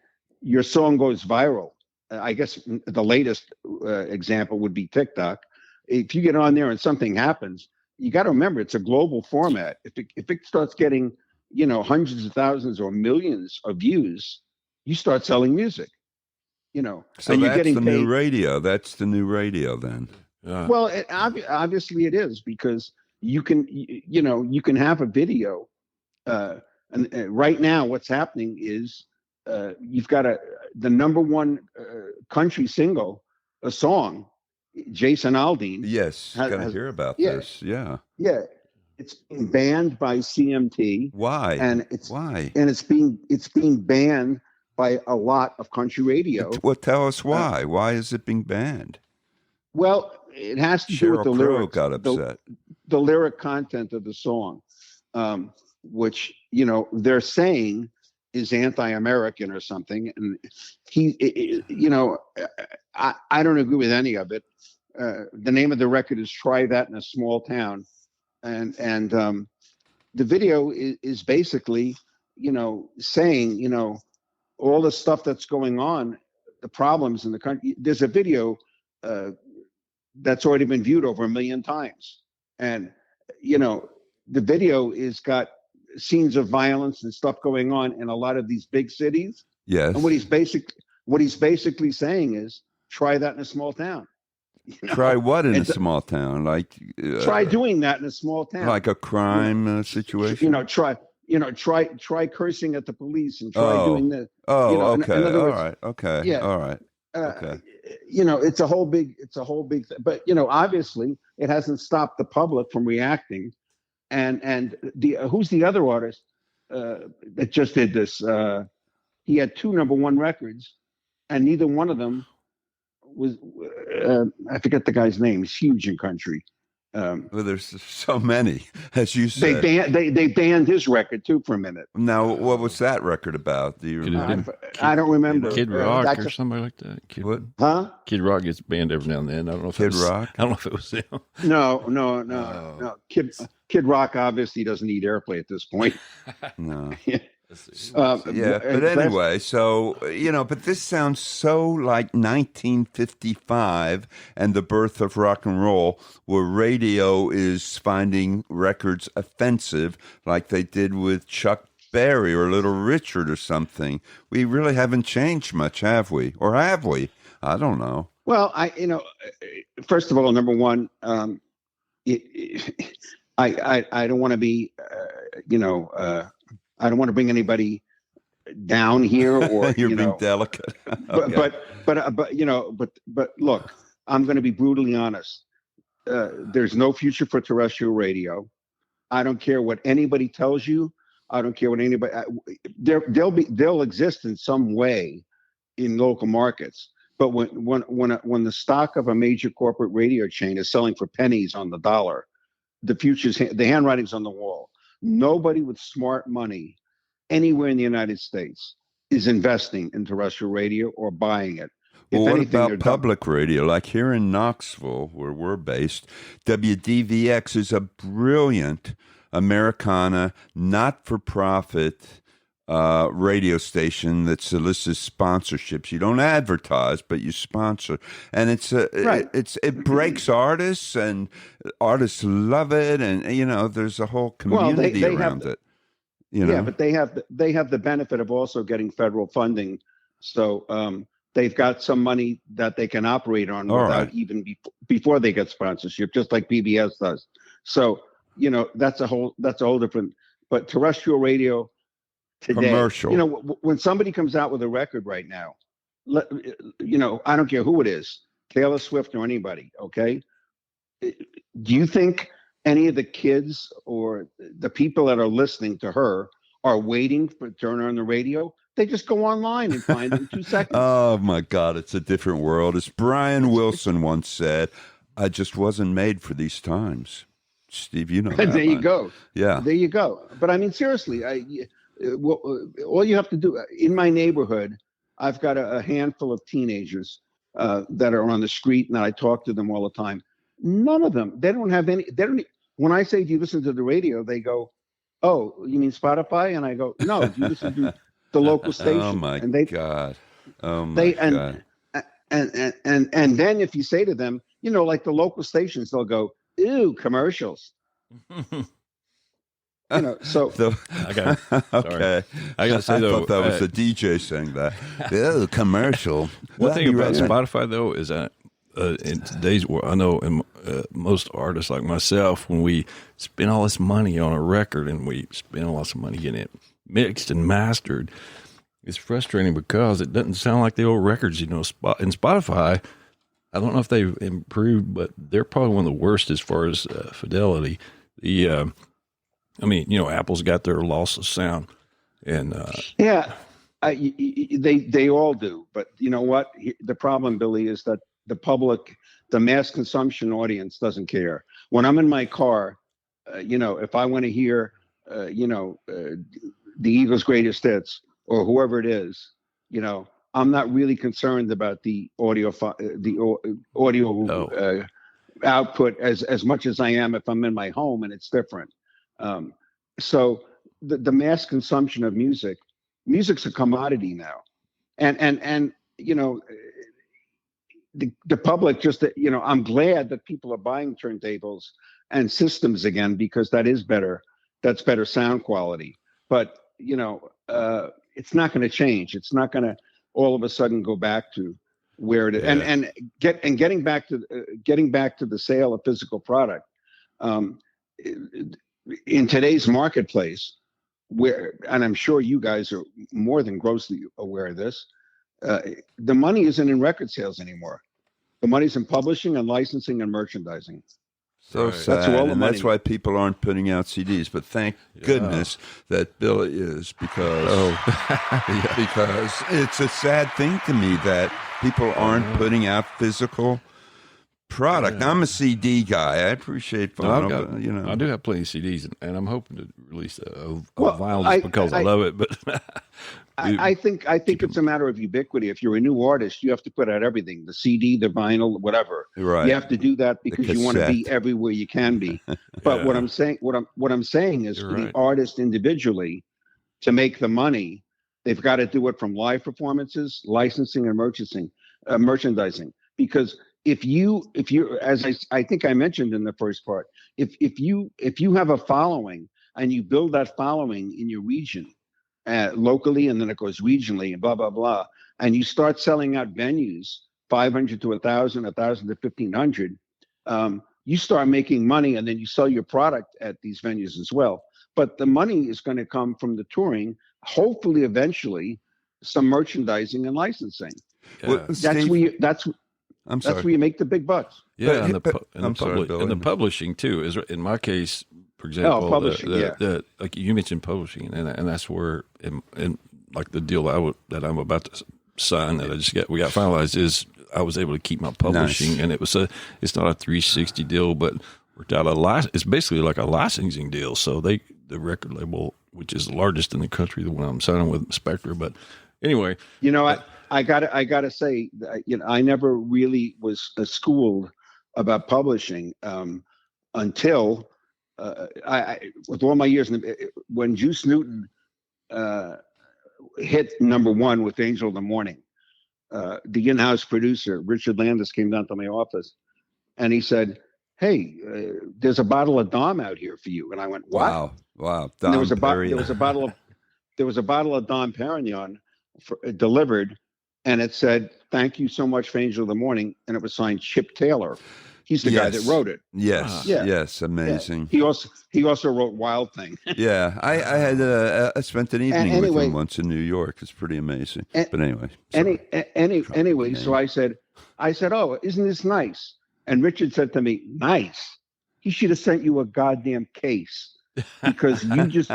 your song goes viral, I guess the latest example would be TikTok. If you get on there and something happens, you got to remember it's a global format. If it starts getting hundreds of thousands or millions of views, you start selling music. So and that's the new radio. That's the new radio then. Well, obviously it is, because you can have a video. And right now what's happening is you've got the number one country single, a song, Jason Aldean. Yes, got to hear about this. Yeah. Yeah. It's being banned by CMT. Why? Why? And it's being banned by a lot of country radio. Well, tell us why. Why is it being banned? Well, it has to do with the lyrics. Got upset. The lyric content of the song, which they're saying is anti-American or something, and I don't agree with any of it. The name of the record is "Try That in a Small Town," and the video is basically saying all the stuff that's going on, the problems in the country. There's a video that's already been viewed over 1 million times. And, the video is got scenes of violence and stuff going on in a lot of these big cities. Yes. And what he's basically saying is, try that in a small town. Try what in a And small town? Like try doing that in a small town. like a crime situation? Try cursing at the police and try Oh, doing this. oh, In okay, other all words, right, okay, yeah, all right, uh, okay. it's a whole big thing. But obviously, it hasn't stopped the public from reacting. And the who's the other artist that just did this? He had two number one records, and neither one of them was. I forget the guy's name. He's huge in country. Well, there's so many, as you They said. they banned his record too for a minute. Now, what was that record about? Do you Could have remember? been I don't remember. Kid Rock or somebody like that. What? Huh? Kid Rock gets banned every now and then. I don't know if Kid it was, Rock? I don't know if it was him. No. Oh. Kid Rock obviously doesn't need airplay at this point. No. Yeah, but anyway, so, but this sounds so like 1955 and the birth of rock and roll, where radio is finding records offensive like they did with Chuck Berry or Little Richard or something. We really haven't changed much, have we? Or have we? I don't know. Well, first of all, number one, I don't want to be, I don't want to bring anybody down here, or You're being delicate. Okay. but look, I'm going to be brutally honest. There's no future for terrestrial radio. I don't care what anybody tells you. I don't care what anybody. They'll exist in some way in local markets. But when the stock of a major corporate radio chain is selling for pennies on the dollar, the handwriting's on the wall. Nobody with smart money anywhere in the United States is investing in terrestrial radio or buying it. Well, what about public radio? Like here in Knoxville, where we're based, WDVX is a brilliant Americana, not-for-profit radio station that solicits sponsorships. You don't advertise, but you sponsor, and it breaks artists, and artists love it, and there's a whole community around it. Yeah, but they have the benefit of also getting federal funding, so they've got some money that they can operate on even before they get sponsorship, just like PBS does. So that's a whole different. But terrestrial radio today, commercial. When somebody comes out with a record right now, I don't care who it is, Taylor Swift or anybody. Okay, do you think any of the kids or the people that are listening to her are waiting for turn on the radio? They just go online and find it in 2 seconds. Oh my God, it's a different world. As Brian Wilson once said, I just wasn't made for these times. Steve, you know that. There you go. Yeah. There you go. But I mean, seriously, all you have to do, in my neighborhood, I've got a handful of teenagers that are on the street, and I talk to them all the time. None of them, they don't have any, when I say, do you listen to the radio? They go, oh, you mean Spotify? And I go, no, do you listen to the local station? Oh my God. Oh my God. And then if you say to them, like the local stations, they'll go, ew, commercials. So okay. I gotta say though, I thought that was the DJ saying that. Ew, commercial. One thing about Spotify though is that in today's world, I know most artists like myself, when we spend all this money on a record and we spend lots of money getting it mixed and mastered, it's frustrating because it doesn't sound like the old records. In Spotify, I don't know if they've improved, but they're probably one of the worst as far as fidelity. Apple's got their loss of sound, and they all do. But you know what? The problem, Billy, is that the public, the mass consumption audience doesn't care. When I'm in my car, if I want to hear, the Eagles' greatest hits or whoever it is, I'm not really concerned about the audio output as much as I am if I'm in my home and it's different. So the mass consumption of music's a commodity now, and the public just, I'm glad that people are buying turntables and systems again, because that is better. That's better sound quality. But, it's not going to change. It's not going to all of a sudden go back to where it and getting back to the sale of physical product. In today's marketplace, and I'm sure you guys are more than grossly aware of this, the money isn't in record sales anymore. The money's in publishing and licensing and merchandising. So Right. sad, That's where all the and money that's why people aren't putting out CDs. But thank goodness that Billy is, because because it's a sad thing to me that people aren't putting out physical product. Now, I'm a CD guy. I appreciate vinyl, I do have plenty of CDs, and I'm hoping to release a Well, vinyl just because I love it. But I think it's a matter of ubiquity. If you're a new artist, you have to put out everything: the CD, the vinyl, whatever. Right. You have to do that because you want to be cassette. everywhere you can be. But what I'm saying is, You're for the right. artist individually to make the money, they've got to do it from live performances, licensing, and merchandising. Because if you, as I think I mentioned in the first part, if you have a following and you build that following in your region, locally, and then it goes regionally, and blah blah blah, and you start selling out venues, 500 to 1,000, 1,000 to 1,500, you start making money, and then you sell your product at these venues as well. But the money is going to come from the touring, hopefully, eventually, some merchandising and licensing. Well, That's Steve, where you. I'm That's sorry. where you make the big bucks. yeah, But- I'm sorry, Billy. and the publishing too is, in my case, for example, publishing, like you mentioned publishing, and that's where in like the deal that I'm about to sign that we got finalized is I was able to keep my publishing, Nice. and it's not a 360 deal, but worked out it's basically like a licensing deal. So the record label, which is the largest in the country, the one I'm signing with, Spectre. But anyway, I gotta say, I never really was schooled about publishing until with all my years, when Juice Newton hit #1 with Angel of the Morning, the in-house producer Richard Landis came down to my office, and he said, "Hey, there's a bottle of Dom out here for you." And I went, "What?" Wow. And there was a Perignon. bottle of Dom Perignon delivered, and it said, "Thank you so much for Angel of the Morning," and it was signed Chip Taylor. He's the guy that wrote it. Yes, Yeah. yes, amazing. He also wrote Wild Thing. Yeah, I had I spent an evening with anyway- him once in New York. It's pretty amazing. But anyway, Anyway, so I said, "Oh, isn't this nice?" And Richard said to me, "Nice? He should have sent you a goddamn case, because you just."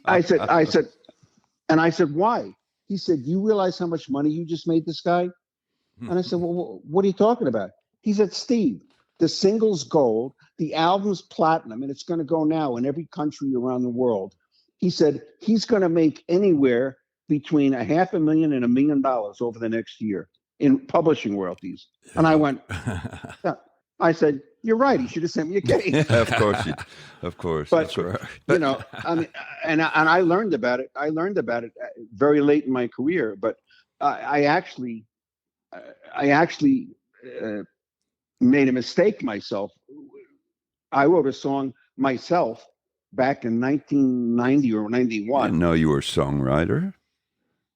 I said, "Why?" He said, "You realize how much money you just made this guy?" And I said, "Well, what are you talking about?" He said, "Steve, the single's gold, the album's platinum, and it's going to go now in every country around the world." He said he's going to make anywhere between $500,000 and $1 million over the next year in publishing royalties. And I went, I said, "You're right. He should have sent me a case." of course. But That's right. I mean, and I learned about it. I learned about it very late in my career. But I actually made a mistake myself. I wrote a song myself back in 1990 or I 91. didn't know you were a songwriter.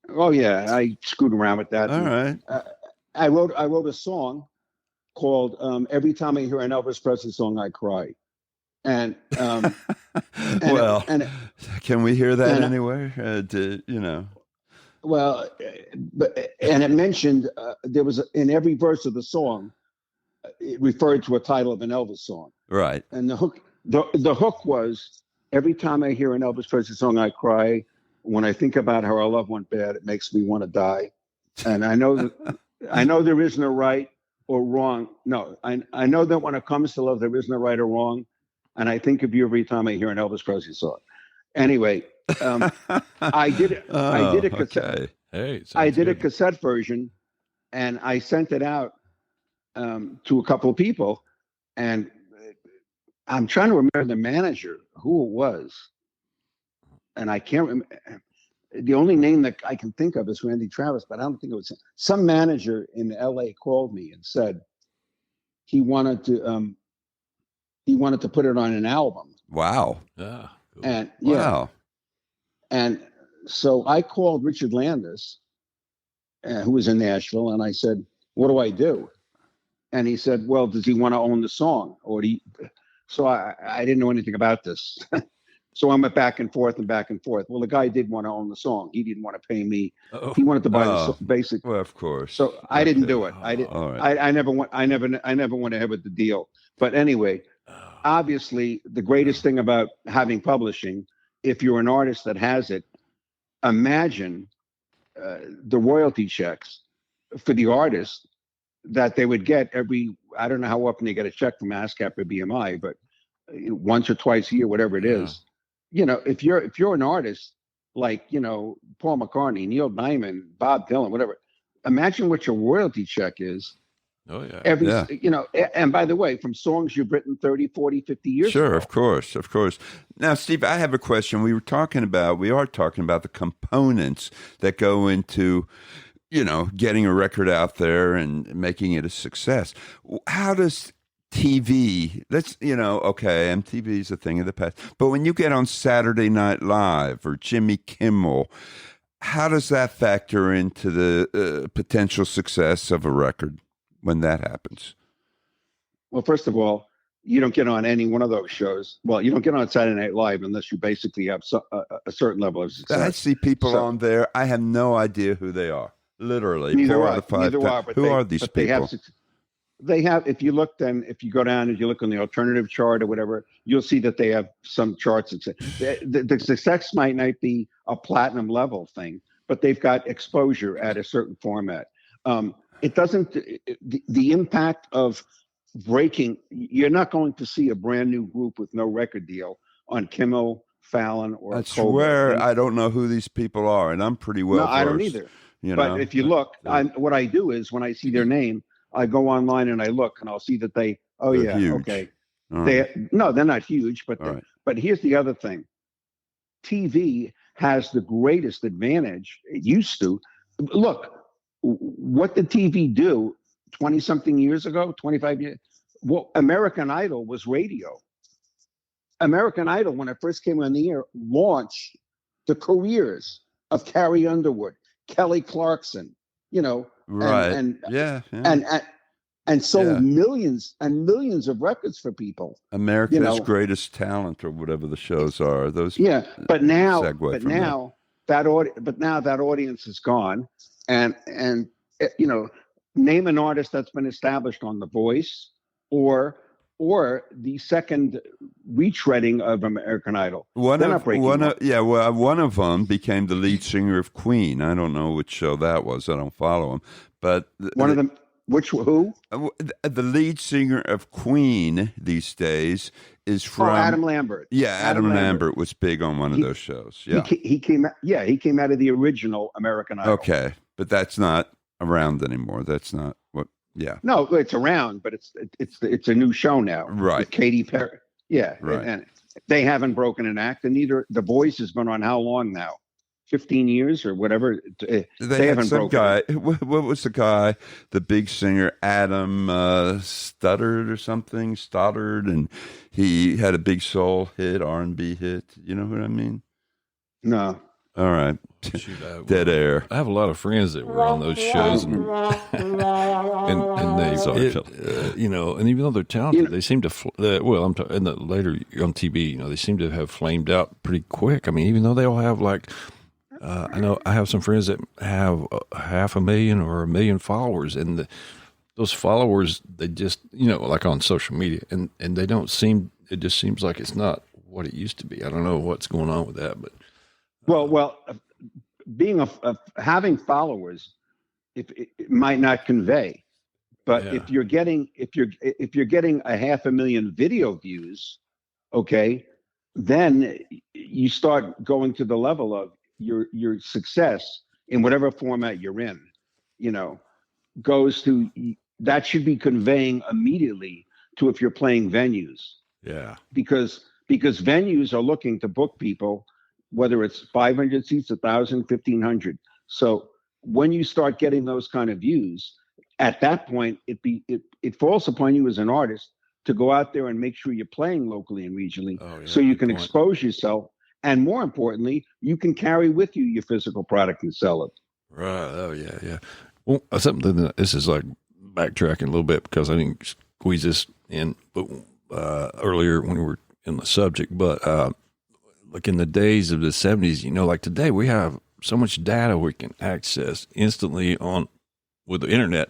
Oh yeah, I screwed around with that. All right. I wrote a song called "Every Time I Hear an Elvis Presley Song, I Cry," and Well, can we hear that and- anywhere? Well, and it mentioned there was in every verse of the song, it referred to a title of an Elvis song, Right. and the hook was, "Every time I hear an Elvis Presley song, I cry. When I think about how our love went bad, it makes me want to die." And I know there isn't a right or wrong. No, I know that when it comes to love, there isn't a right or wrong. And I think of you every time I hear an Elvis Presley song. Anyway, I did a cassette. Okay. hey, I sounds did a good. cassette version, and I sent it out to a couple of people, and I'm trying to remember the manager who it was, and I can't remember. The only name that I can think of is Randy Travis, but I don't think it was him. Some manager in LA called me and said he wanted to put it on an album, Wow. Yeah. Cool. and Wow. and so I called Richard Landis, who was in Nashville, and I said, what do I do? And he said, well, does he want to own the song? Or do you? So I didn't know anything about this. So I went back and forth and back and forth. Well, the guy did want to own the song. He didn't want to pay me. Oh, He wanted to buy the Oh, basic. well, of course. So I didn't Okay. do it. I did. All right. I never went. I never went ahead with the deal. But anyway, obviously, the greatest thing about having publishing, if you're an artist that has it, imagine the royalty checks for the artist that they would get every. I don't know how often they get a check from ASCAP or BMI, but once or twice a year, whatever it is. You know, if you're an artist like, you know, Paul McCartney, Neil Diamond, Bob Dylan, whatever, imagine what your royalty check is. Oh, yeah. Every, Yeah. you know, and by the way, from songs you've written 30, 40, 50 years Sure, ago. of course, of course. Now, Steve, I have a question. We are talking about the components that go into, you know, getting a record out there and making it a success. How does TV, okay, MTV is a thing of the past, but when you get on Saturday Night Live or Jimmy Kimmel, how does that factor into the potential success of a record when that happens? Well, first of all, you don't get on any one of those shows. Well, you don't get on Saturday Night Live unless you basically have a certain level of success. I see people on there. I have no idea who they are. Literally, Neither 4 are- out of 5 neither times. are, but Who they- are these but people? They have, if you look, then if you go down and you look on the alternative chart or whatever, you'll see that they have some charts that say the success might not be a platinum level thing, but they've got exposure at a certain format. It doesn't, the impact of breaking, you're not going to see a brand new group with no record deal on Kimmel, Fallon, or I Colbert. swear I don't know who these people are, and I'm pretty well No, versed. I don't either. You But know? if you look, what I do is when I see their name, I go online and I look, and I'll see that they're huge. okay. All right. They're not huge, but All right. but here's the other thing. TV has the greatest advantage. It used to. Look, what did TV do 20 something years ago, 25 years? Well, American Idol was radio. American Idol, when it first came on the air, launched the careers of Carrie Underwood, Kelly Clarkson, you know, Right. and Yeah. and sold Yeah. millions and millions of records for people. America's you know. Greatest Talent, or whatever the shows are. Those. Yeah, but now, Segue from that audience is gone, and you know, name an artist that's been established on The Voice or the second retreading of American Idol. One of them became the lead singer of Queen. I don't know which show that was. I don't follow him, but One of them. Who? the lead singer of Queen these days is from Adam Lambert. Yeah, Adam Lambert was big on one of those shows. Yeah, he came out of the original American Idol. Okay, but that's not around anymore. That's not what. Yeah, No, it's around, but it's a new show now. Right. With Katy Perry. Yeah, Right. and they haven't broken an act, and neither The Voice has been on how long now? 15 years or whatever. They had haven't some broken guy. it. What was the guy? The big singer, Adam Stoddard, and he had a big soul hit, R&B hit. You know what I mean? No. All right. Shoot, Dead air. I have a lot of friends that were on those shows, and they, Sorry, it, Phil. you know, and even though they're talented, they seem to. I'm talking in the later on TV. You know, they seem to have flamed out pretty quick. I mean, even though they all have like, I know I have some friends that have 500,000 or 1 million followers, and those followers, they just, you know, like on social media, and they don't seem. It just seems like it's not what it used to be. I don't know what's going on with that, but. Well, being having followers, it might not convey, but Yeah. if you're getting 500,000 video views, okay, then you start going to the level of your success in whatever format you're in. You know, goes to that should be conveying immediately to if you're playing venues. Yeah. Because venues are looking to book people, whether it's 500 seats, 1,000, 1,500. So when you start getting those kind of views, at that point, it falls upon you as an artist to go out there and make sure you're playing locally and regionally, so you can expose yourself. And more importantly, you can carry with you your physical product and sell it. Right. Oh, yeah, yeah. Well, something that this is like backtracking a little bit because I didn't squeeze this in earlier when we were in the subject. But like in the days of the 70s, like today we have so much data we can access instantly with the internet.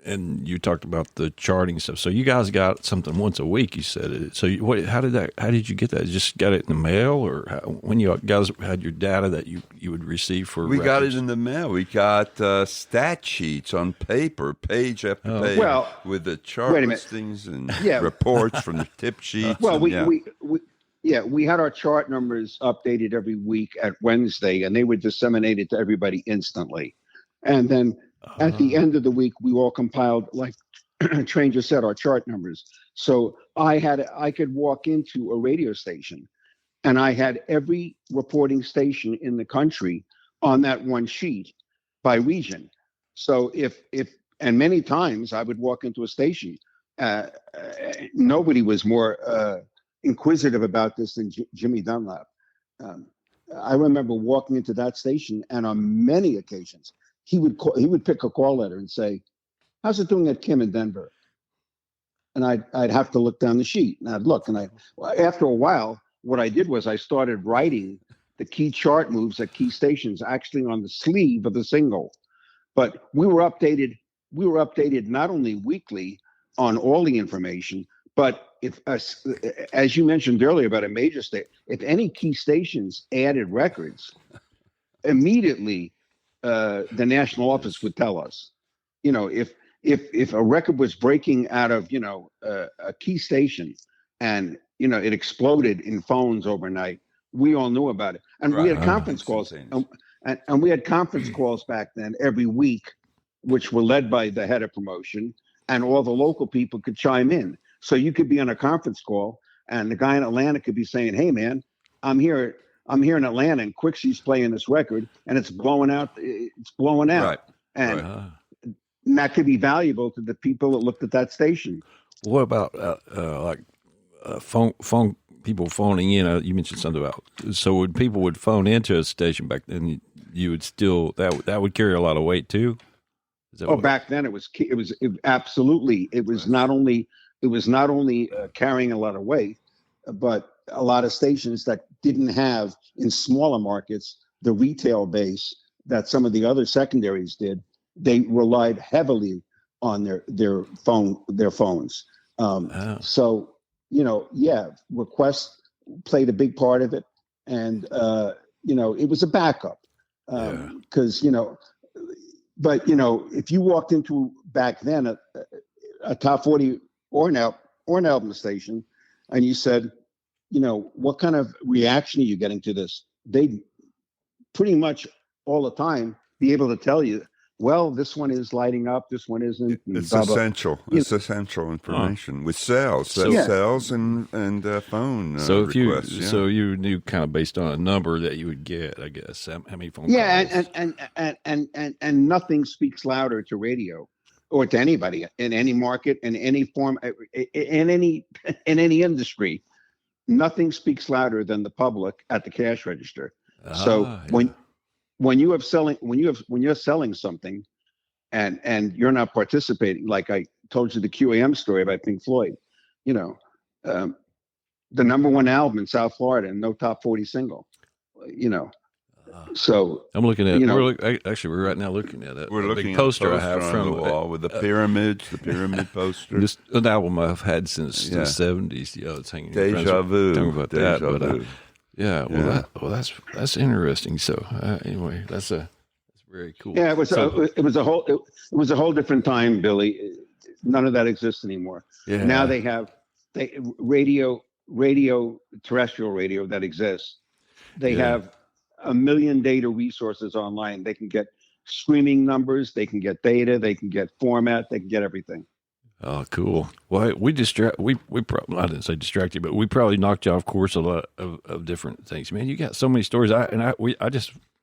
And you talked about the charting stuff. So you guys got something once a week, you said. So how did you get that? Just got it in the mail, or when you guys had your data that you would receive for We records? got it in the mail. We got stat sheets on paper, page after page, with the chart listings and reports from the tip sheets. Well, we had our chart numbers updated every week at Wednesday, and they were disseminated to everybody instantly. And then at the end of the week, we all compiled, like Train just said, our chart numbers. So I could walk into a radio station, and I had every reporting station in the country on that one sheet by region. So and many times I would walk into a station. Nobody was more inquisitive about this than Jimmy Dunlap. I remember walking into that station, and on many occasions, he would pick a call letter and say, "How's it doing at Kim in Denver?" And I'd have to look down the sheet, and I'd look, and after a while, what I did was I started writing the key chart moves at key stations actually on the sleeve of the single. But we were updated not only weekly on all the information, but if, as you mentioned earlier about a major state, if any key stations added records, immediately the national office would tell us. If a record was breaking out of a key station, and it exploded in phones overnight, we all knew about it, and we had conference calls, and we had conference calls back then every week, which were led by the head of promotion, and all the local people could chime in. So you could be on a conference call, and the guy in Atlanta could be saying, "Hey, man, I'm here in Atlanta, and Quixie's playing this record, and it's blowing out. Right. And that could be valuable to the people that looked at that station." What about phone people phoning in? You mentioned something about, so when people would phone into a station back then, you would still that would carry a lot of weight too. Back then it was absolutely. It was not only carrying a lot of weight, but a lot of stations that didn't have, in smaller markets, the retail base that some of the other secondaries did. They relied heavily on their phones. So requests played a big part of it, and it was a backup because but if you walked into back then a top 40 or an album station, and you said, what kind of reaction are you getting to this? They'd pretty much all the time be able to tell you, well, this one is lighting up, this one isn't. It's essential. It's essential information with sales and phone requests. So you knew kind of based on a number that you would get, I guess, how many phone calls. Yeah, and nothing speaks louder to radio or to anybody in any market, in any form, in any industry. Nothing speaks louder than the public at the cash register. When you're selling something, and you're not participating, like I told you the QAM story about Pink Floyd, the number one album in South Florida and no top 40 single, So I'm looking at. We're right now looking at it. We're looking big at poster I have from the wall with the pyramids, the pyramid poster. This an album I've had since the 70s. It's hanging. Deja vu. Talking about that, but that's interesting. So anyway, that's very cool. Yeah, it was a whole different time, Billy. None of that exists anymore. Yeah. Now they have terrestrial radio that exists. They have a million data resources online. They can get streaming numbers, they can get data, they can get format, they can get everything. Oh, cool. Well, we probably, I didn't say distracted, but we probably knocked you off course a lot of different things. Man, you got so many stories.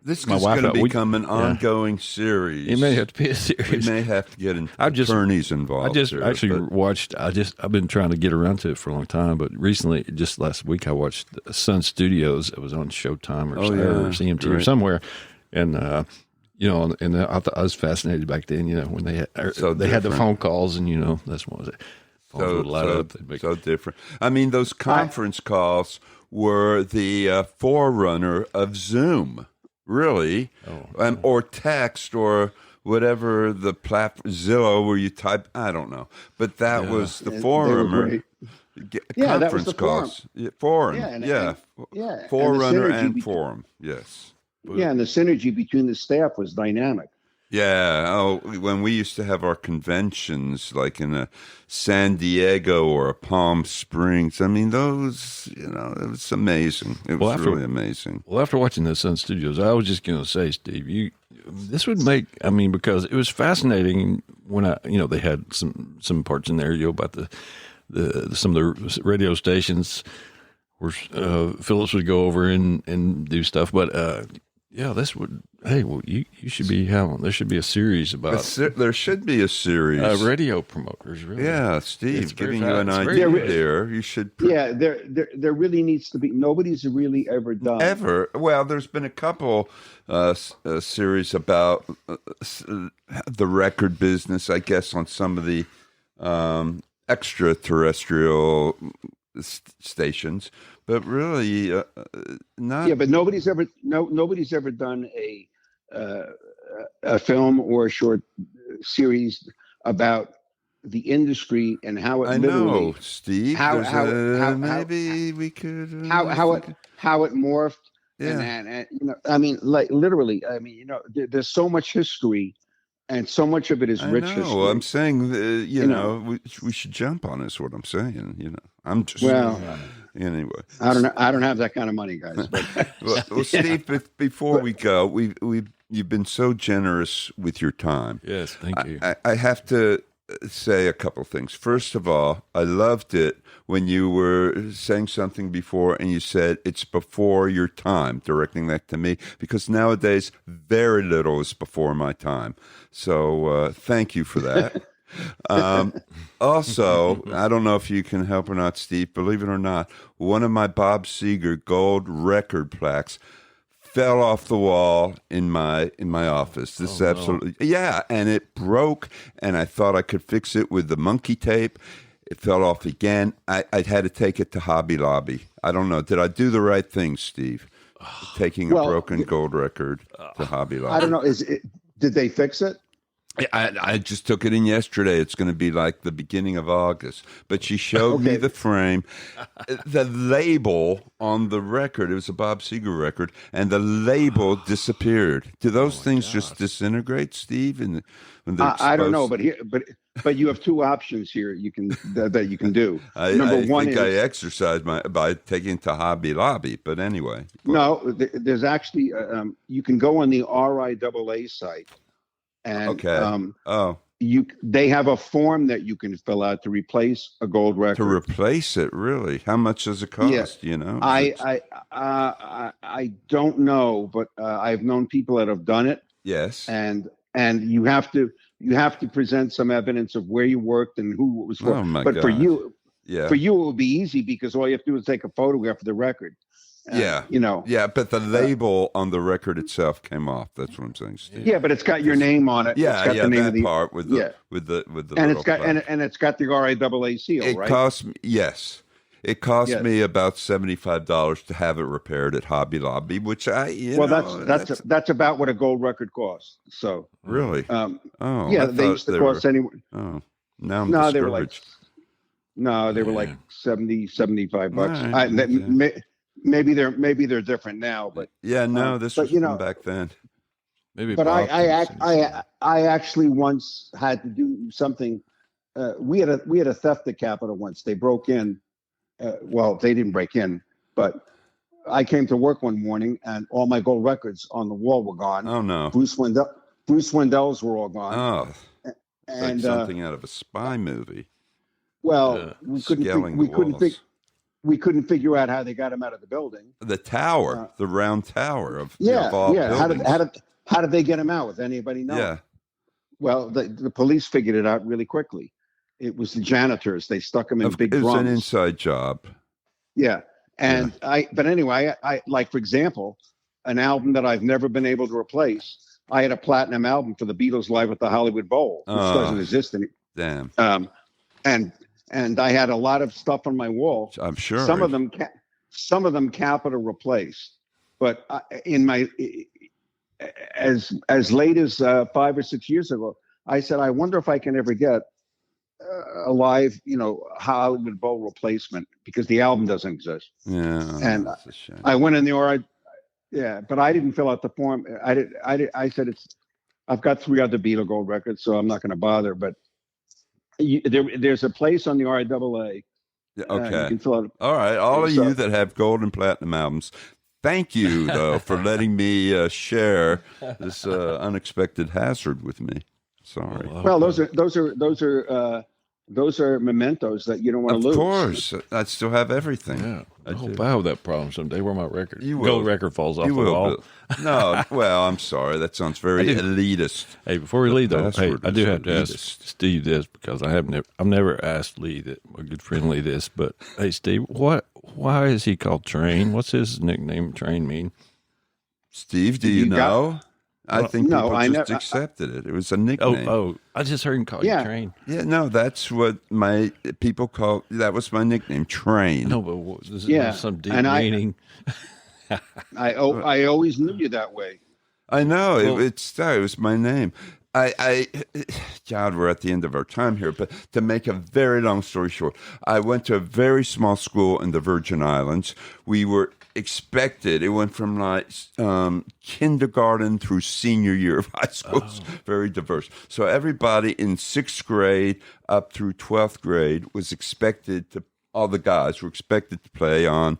This is going to become an ongoing series. It may have to be a series. We may have to get attorneys involved. I've been trying to get around to it for a long time, but recently, just last week, I watched Sun Studios. It was on Showtime or CMT or somewhere, and And I was fascinated back then, when they had, they had the phone calls, and that's what was it. Phones would light up. So different. I mean, those conference calls were the forerunner of Zoom, really, or text or whatever the platform, Zillow, where you type. I don't know, but that was the forerunner. Conference calls, forum, forerunner and forum, yes. Yeah, and the synergy between the staff was dynamic. Yeah. Oh, when we used to have our conventions, like in a San Diego or a Palm Springs, I mean, those, it was amazing. It was really amazing. Well, after watching the Sun Studios, I was just going to say, Steve, this would make, because it was fascinating when they had some parts in there, about some of the radio stations where Phillips would go over and do stuff, but this would. Hey, well, you should be having. There should be a series about. There should be a series. Radio promoters, really. Yeah, Steve, giving you an idea there. You should. There really needs to be. Nobody's really ever done. Well, there's been a couple series about the record business, I guess, on some of the extraterrestrial stations, but really not. Yeah, but nobody's ever done a film or a short series about the industry and how it. I know, Steve. Maybe we could. How it morphed. Yeah. And literally. There's so much history. And so much of it is rich history. I'm saying, we should jump on is what I'm saying. I'm just anyway. I don't have that kind of money, guys. But. well, Steve, before we go, you've been so generous with your time. Yes, thank you. I have to say a couple things. First of all, I loved it when you were saying something before and you said it's before your time, directing that to me, because nowadays very little is before my time. So thank you for that. Also, I don't know if you can help or not, Steve, believe it or not, one of my Bob Seger gold record plaques fell off the wall in my office. This is absolutely and it broke, and I thought I could fix it with the monkey tape. It fell off again. I had to take it to Hobby Lobby. I don't know. Did I do the right thing, Steve? Taking a broken gold record to Hobby Lobby. I don't know. Did they fix it? I just took it in yesterday. It's going to be like the beginning of August. But she showed me the frame. The label on the record, it was a Bob Seger record, and the label disappeared. Do those things just disintegrate, Steve? I don't know, but you have two options here that you can do. Number one is I exercised by taking it to Hobby Lobby, but anyway. No, there's actually you can go on the RIAA site. And they have a form that you can fill out to replace a gold record. To replace it, really? How much does it cost? Yeah. I don't know, but I've known people that have done it. Yes. And you have to present some evidence of where you worked and who it was for. Oh my but God. for you it will be easy because all you have to do is take a photograph of the record. Yeah, but the label on the record itself came off. That's what I'm saying, Steve. Yeah, but it's got your name on it. Yeah, it's got the name of the part with the and it's got and it's got the RIAA seal. It right? cost me me about $75 to have it repaired at Hobby Lobby, which that's about what a gold record costs. So really, they used to cost anywhere. Oh, now I'm discouraged. They were like 70, 75 bucks. Right, Maybe they're different now, but this was from back then. Maybe, but I actually once had to do something. We had a theft at Capitol once. They broke in. Well, they didn't break in, but I came to work one morning and all my gold records on the wall were gone. Oh no! Bruce Wendell's were all gone. Oh, and like something out of a spy movie. Well, we couldn't figure out how they got him out of the building. The tower, the round tower of all buildings. How did they get him out? With anybody know? Yeah. Well, the police figured it out really quickly. It was the janitors. They stuck him in big drums. It was an inside job. Yeah, but anyway, I like, for example, an album that I've never been able to replace. I had a platinum album for the Beatles live at the Hollywood Bowl, which doesn't exist anymore. Damn. And I had a lot of stuff on my wall. I'm sure. Some of them Capitol replaced, but as late as 5 or 6 years ago, I said, I wonder if I can ever get a live, Hollywood Bowl replacement, because the album doesn't exist. Yeah, and that's a shame. I went in the but I didn't fill out the form. I said I've got 3 other Beatle Gold records, so I'm not going to bother. But there's a place on the RIAA. Okay. You can fill out. All right. All of you that have gold and platinum albums, thank you, though, for letting me share this unexpected hazard with me. Sorry. Well, those are mementos that you don't want to lose. Of course. I still have everything. Yeah. I hope I have that problem someday where my record, You will. gold record falls off the wall. No, well, I'm sorry. That sounds very elitist. Hey, before we leave, though, I do have to elitist. ask Steve this, because I've never asked Lee, my good friend Lee, this. But hey, Steve, why is he called Train? What's his nickname? Train mean? Steve, do you know? I think people I just accepted it. It was a nickname. Oh, I just heard him call you Train. Yeah, no, that's what my people call. That was my nickname, Train. No, but does it have some deep meaning? I always knew you that way. I know it was my name. God, we're at the end of our time here, but to make a very long story short, I went to a very small school in the Virgin Islands. We were expected. It went from like kindergarten through senior year of high school. It's very diverse. So everybody in 6th grade up through 12th grade was expected to. All the guys were expected to play on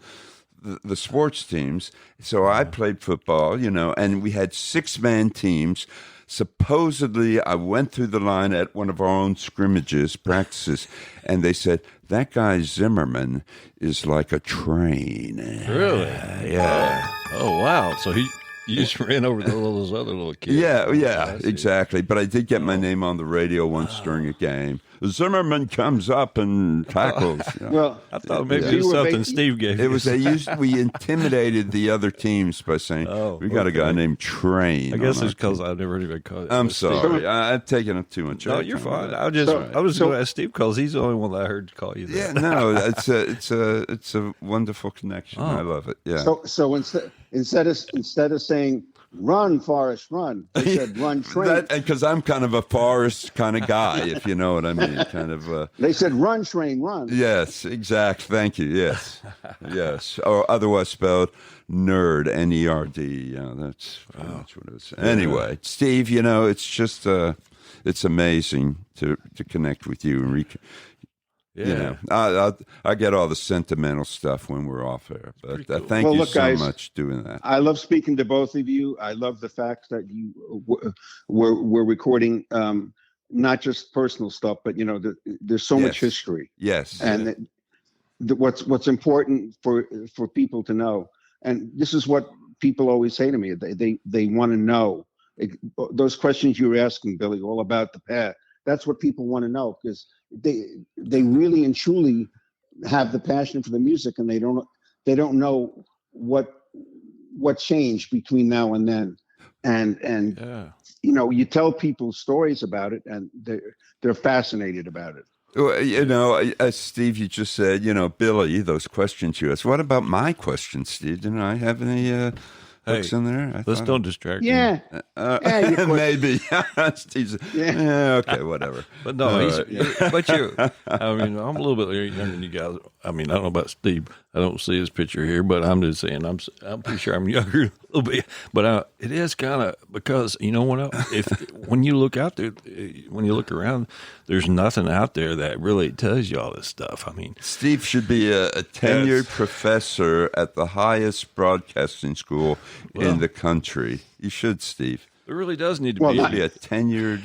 the sports teams. So I played football, and we had 6-man teams. Supposedly, I went through the line at one of our own practices, and they said, that guy Zimmerman is like a train. Really? Yeah. Oh, wow. So you just ran over those other little kids. Yeah, exactly. But I did get my name on the radio once during a game. Zimmerman comes up and tackles. Well, I thought maybe it was something Steve gave you. It was we intimidated the other teams by saying, we got a guy named Train. I guess it's because I've never heard anybody call it. I'm sorry. I've taken up too much. No, you're fine. I was going to ask Steve because he's the only one that I heard call you that. Yeah, no, it's a wonderful connection. I love it. Yeah. So instead of saying run, Forrest, run, they said run, Train. Because I'm kind of a Forrest kind of guy, if you know what I mean. Kind of. They said run, Train, run. Yes, exact. Thank you. Yes, yes. Or otherwise spelled nerd, N-E-R-D. Yeah, that's what it is. Anyway, Steve, it's just it's amazing to connect with you and I get all the sentimental stuff when we're off air, but thank you so much doing that. I love speaking to both of you. I love the fact that you were recording not just personal stuff, but there's so much history. Yes, and what's important for people to know, and this is what people always say to me. They want to know those questions you were asking, Billy, all about the past. That's what people want to know, because they really and truly have the passion for the music, and they don't know what changed between now and then, and you tell people stories about it, and they're fascinated about it. Well, as Steve, you just said, Billy, those questions you asked. What about my questions, Steve? Didn't I have any hooks in there? Let's don't distract you. Yeah. Maybe. Steve's, okay, whatever. But no, but you. I mean, I'm a little bit younger than you guys. I mean, I don't know about Steve. I don't see his picture here, but I'm just saying I'm pretty sure I'm younger a little bit. But it is kind of because when you look out there, when you look around, there's nothing out there that really tells you all this stuff. I mean, Steve should be a tenured professor at the highest broadcasting school in the country. You should, Steve. It really does need to be a tenured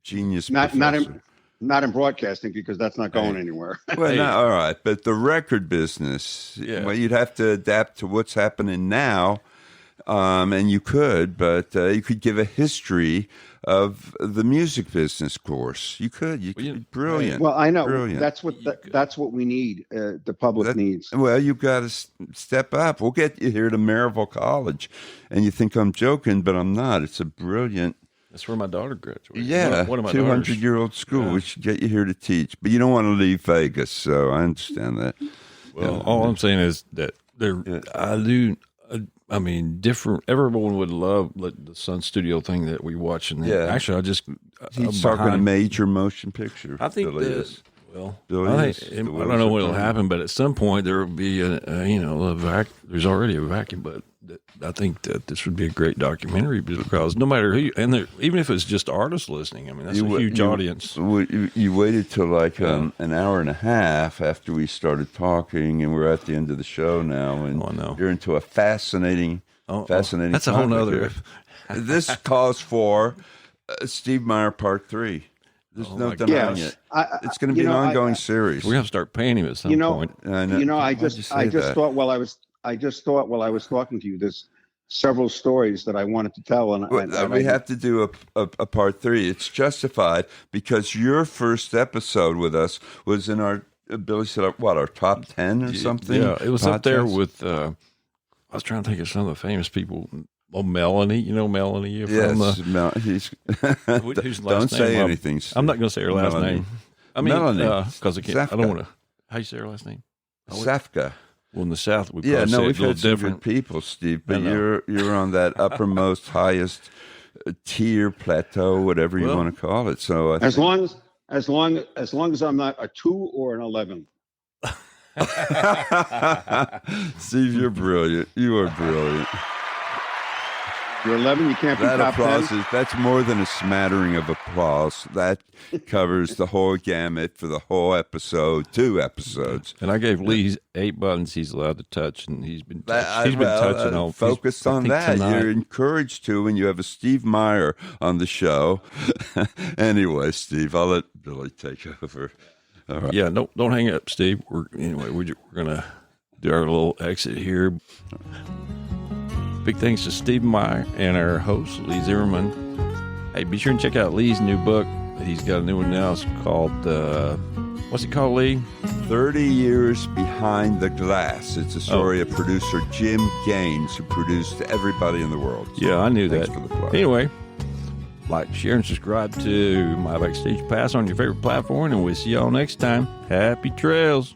genius professor. Not in broadcasting, because that's not going anywhere. Well, all right, but the record business, well, you'd have to adapt to what's happening now, and you could, but you could give a history of the music business course. You could. You could. Brilliant. Well, I know Brilliant. that's what we need. The public needs. Well, you've got to step up. We'll get you here to Maryville College, and you think I'm joking, but I'm not. It's a brilliant. That's where my daughter graduated. Yeah, one of my 200-year-old school. Yeah. We should get you here to teach, but you don't want to leave Vegas, so I understand that. Well, all I'm saying is that I mean, different. Everyone would love the Sun Studio thing that we watch. And actually, he's talking a major motion picture. I think Billy is. Well, Billy I is. don't know when it'll happen, but at some point there will be there's already a vacuum, but I think that this would be a great documentary because no matter who, even if it's just artists listening, I mean, that's a huge audience. You waited till like an hour and a half after we started talking, and we're at the end of the show now, and you're into a fascinating That's a whole nother. This calls for Steve Meyer Part 3. There's no denying it. It's going to be an ongoing series. We're going to start paying him at some point. I just thought while I was talking to you, there's several stories that I wanted to tell, and we have to do a Part 3. It's justified because your first episode with us was in our Billy said our top 10 or something. Yeah, it was podcast? Up there with. I was trying to think of some of the famous people. Oh, Melanie, you know Melanie? Yes, whose last don't name? say anything. I'm not going to say her last name. I mean, Melanie, because I don't want to. How you say her last name? Safka. Well, in the South, we we've had had different people, Steve. But you're on that uppermost, highest tier, plateau, whatever you want to call it. So as long as I'm not a 2 or an 11. Steve, you're brilliant. You are brilliant. You're 11. You can't be that top applause 10. That's more than a smattering of applause. That covers the whole gamut for the whole episode, 2 episodes. And I gave Lee 8 buttons he's allowed to touch, and he's been touching all. Focused on that. Tonight. You're encouraged to when you have a Steve Meyer on the show. Anyway, Steve, I'll let Billy take over. All right. Yeah, don't hang up, Steve. We're gonna do our little exit here. Big thanks to Steve Meyer and our host, Lee Zimmerman. Hey, be sure and check out Lee's new book. He's got a new one now. It's called, what's it called, Lee? 30 Years Behind the Glass. It's a story of producer Jim Gaines, who produced Everybody in the World. So yeah, I knew that. For the plug. Anyway, like, share, and subscribe to my Backstage Pass on your favorite platform, and we'll see y'all next time. Happy trails.